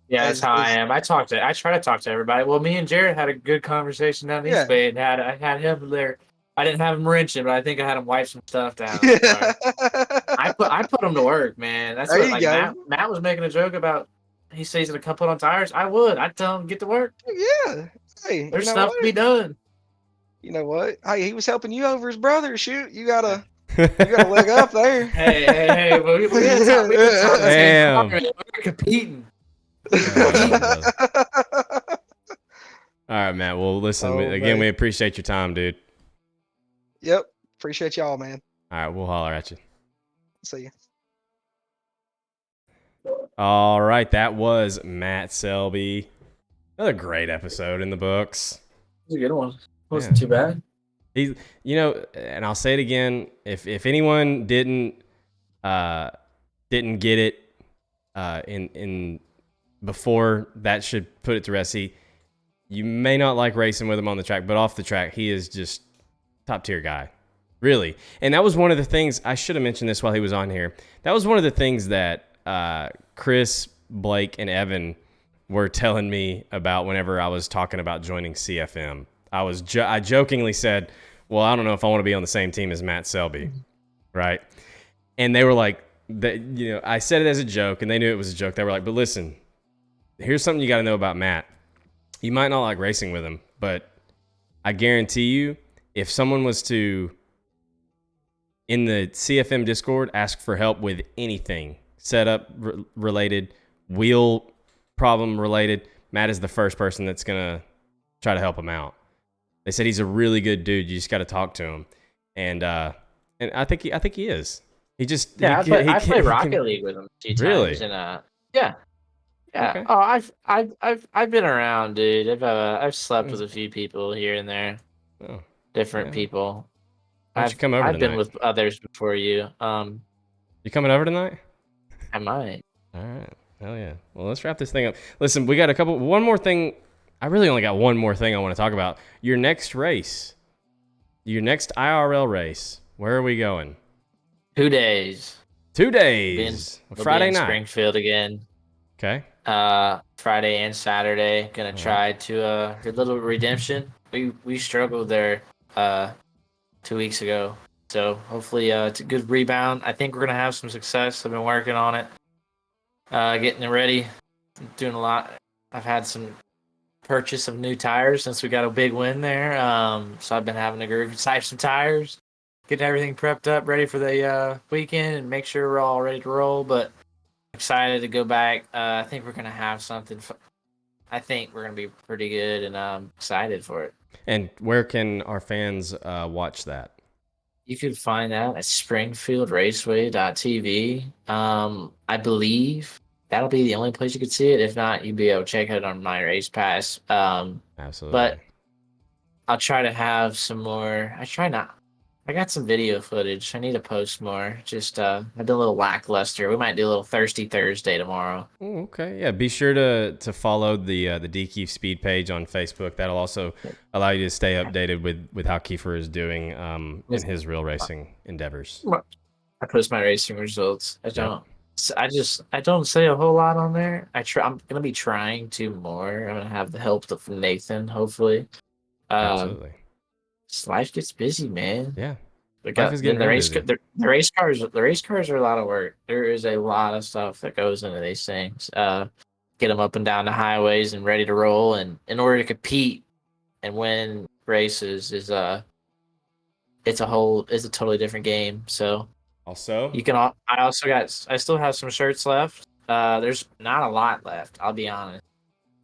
Yeah, that's how I am. I try to talk to everybody. Well, me and Jared had a good conversation down East Bay, and I had him there. I didn't have him wrenching, but I think I had him wipe some stuff down. I put him to work, man. That's what Matt was making a joke about. He says he's gonna come put on tires. I'd tell him get to work. Yeah. Hey, there's stuff to be done. You know what? Hey, he was helping you over his brother. Shoot, you gotta leg up there. Hey, we Damn. We're competing. All right, Matt. Well, listen, we appreciate your time, dude. Yep. Appreciate y'all, man. All right, we'll holler at you. See you. All right, that was Matt Selby. Another great episode in the books. It was a good one. Wasn't too bad. He, and I'll say it again. If anyone didn't get it in before, that should put it to rest. You may not like racing with him on the track, but off the track, he is just top tier guy, really. And that was one of the things I should have mentioned this while he was on here. That was one of the things that Chris, Blake, and Evan were telling me about whenever I was talking about joining CFM. I jokingly said, well, I don't know if I want to be on the same team as Matt Selby, right? And they were like, I said it as a joke, and they knew it was a joke. They were like, but listen, here's something you got to know about Matt. You might not like racing with him, but I guarantee you, if someone was to, in the CFM Discord, ask for help with anything, setup related, wheel problem related, Matt is the first person that's going to try to help him out. They said he's a really good dude. You just got to talk to him. And I think he is. He just Yeah, I play Rocket can, League with him a few really? times, and yeah. Okay. Oh, I've been around, dude. I've slept with a few people here and there, different people. Why don't you come over I've tonight? been with others before you. You coming over tonight? I might. All right. Hell yeah. Well, let's wrap this thing up. Listen, we got one more thing. I really only got one more thing I want to talk about. Your next race, your next IRL race. Where are we going? 2 days. 2 days. Friday night. Springfield again. Okay. Friday and Saturday. Gonna try to a little redemption. We struggled there 2 weeks ago. So hopefully it's a good rebound. I think we're gonna have some success. I've been working on it. Getting it ready. Doing a lot. I've had some purchase of new tires since we got a big win there. So I've been having to go type some tires, getting everything prepped up, ready for the weekend, and make sure we're all ready to roll. But excited to go back. I think we're gonna have something. I think we're gonna be pretty good, and I'm excited for it. And where can our fans watch that? You can find that at springfieldraceway.tv. I believe that'll be the only place you could see it. If not, you'd be able to check it on my race pass. Absolutely. But I'll try to have some more. I got some video footage. I need to post more. Just I've been a little lackluster. We might do a little Thirsty Thursday tomorrow. Ooh, okay. Yeah. Be sure to follow the DKeef Speed page on Facebook. That'll also allow you to stay updated with how Kiefer is doing in his real racing endeavors. I post my racing results. I don't say a whole lot on there. I'm gonna be trying to more. I'm gonna have the help of Nathan, hopefully. Absolutely. Life gets busy, man. Yeah. Life is getting the race. The race cars. The race cars are a lot of work. There is a lot of stuff that goes into these things. Get them up and down the highways and ready to roll. And in order to compete and win races is it's a totally different game. So also I still have some shirts left. There's not a lot left. I'll be honest.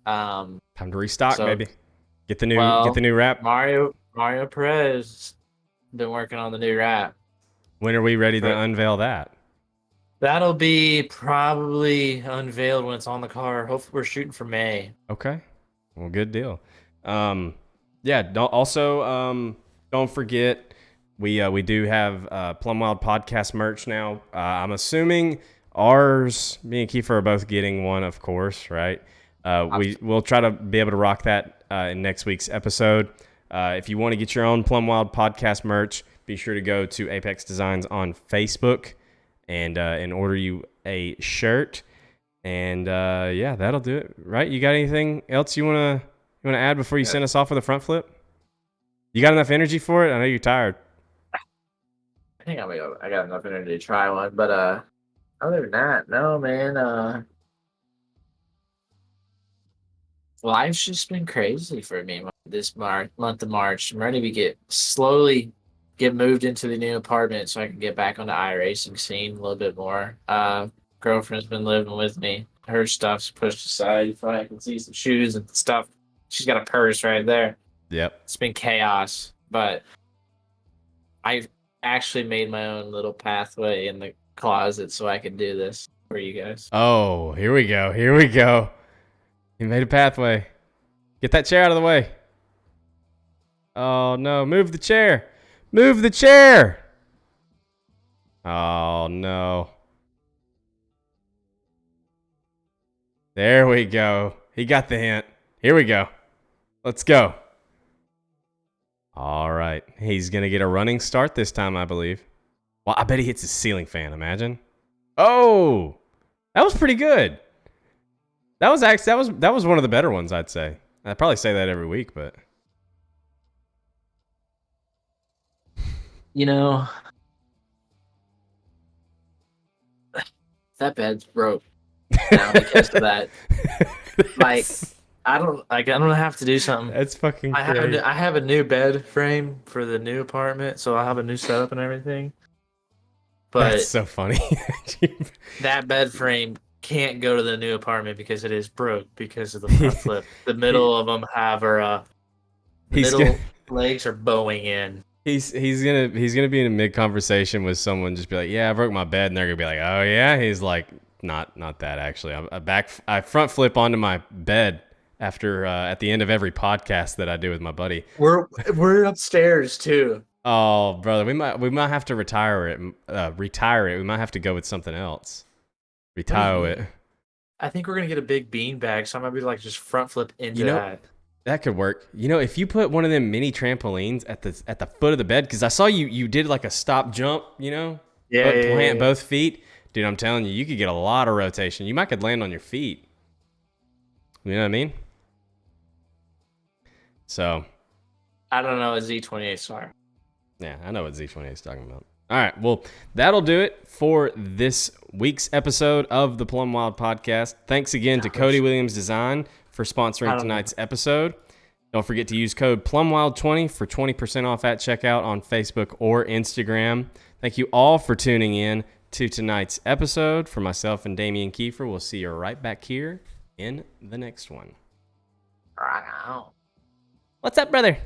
Time to restock, baby. Get the new wrap. Mario Perez been working on the new wrap. When are we ready to unveil that? That'll be probably unveiled when it's on the car. Hopefully we're shooting for May. Okay. Well, good deal. Don't forget we do have Plum Wild podcast merch now. I'm assuming me and Kiefer are both getting one, of course, right? We'll try to be able to rock that in next week's episode. If you want to get your own Plum Wild podcast merch, be sure to go to Apex Designs on Facebook and order you a shirt. And that'll do it. Right? You got anything else you wanna add before you send us off with a front flip? You got enough energy for it? I know you're tired. I think I got enough energy to try one, but other than that, no, man. Life's just been crazy for me this month of March. I'm ready to slowly get moved into the new apartment so I can get back on the iRacing scene a little bit more. Girlfriend's been living with me. Her stuff's pushed aside. If I can see some shoes and stuff, she's got a purse right there. Yep. It's been chaos, but I've actually made my own little pathway in the closet so I can do this for you guys. Oh, here we go. You made a pathway. Get that chair out of the way. Oh, no. Move the chair. Oh, no. There we go. He got the hint. Here we go. Let's go. All right. He's going to get a running start this time, I believe. Well, I bet he hits his ceiling fan. Imagine. Oh, that was pretty good. That was actually that was one of the better ones, I'd say. I probably say that every week, but You know, that bed's broke now because of that. Like, I don't have to do something. That's fucking I great. have a new bed frame for the new apartment, so I'll have a new setup and everything. But That's so funny. that bed frame can't go to the new apartment because it is broke because of the front flip. The middle of them the He's middle gonna- legs are bowing in. He's gonna be in a mid conversation with someone, just be like, "Yeah, I broke my bed," and they're gonna be like, "Oh yeah." He's like, "Not that actually. I front flip onto my bed after at the end of every podcast that I do with my buddy." We're upstairs too. Oh, brother, we might have to retire it. Retire it. We might have to go with something else. Retire it. I think we're gonna get a big bean bag, so I might be like just front flip into that. That could work. You know, if you put one of them mini trampolines at the foot of the bed, because I saw you did like a stop jump, you know? Plant both feet. Dude, I'm telling you, you could get a lot of rotation. You might could land on your feet. You know what I mean? So. I don't know a Z28 star. Yeah, I know what Z28 is talking about. All right, well, that'll do it for this week's episode of the Plum Wild Podcast. Thanks again to Cody Williams Design for sponsoring tonight's episode. Don't forget to use code PlumWild20 for 20% off at checkout on Facebook or Instagram. Thank you all for tuning in to tonight's episode. For myself and Damian Kiefer, we'll see you right back here in the next one. Right now. What's up, brother?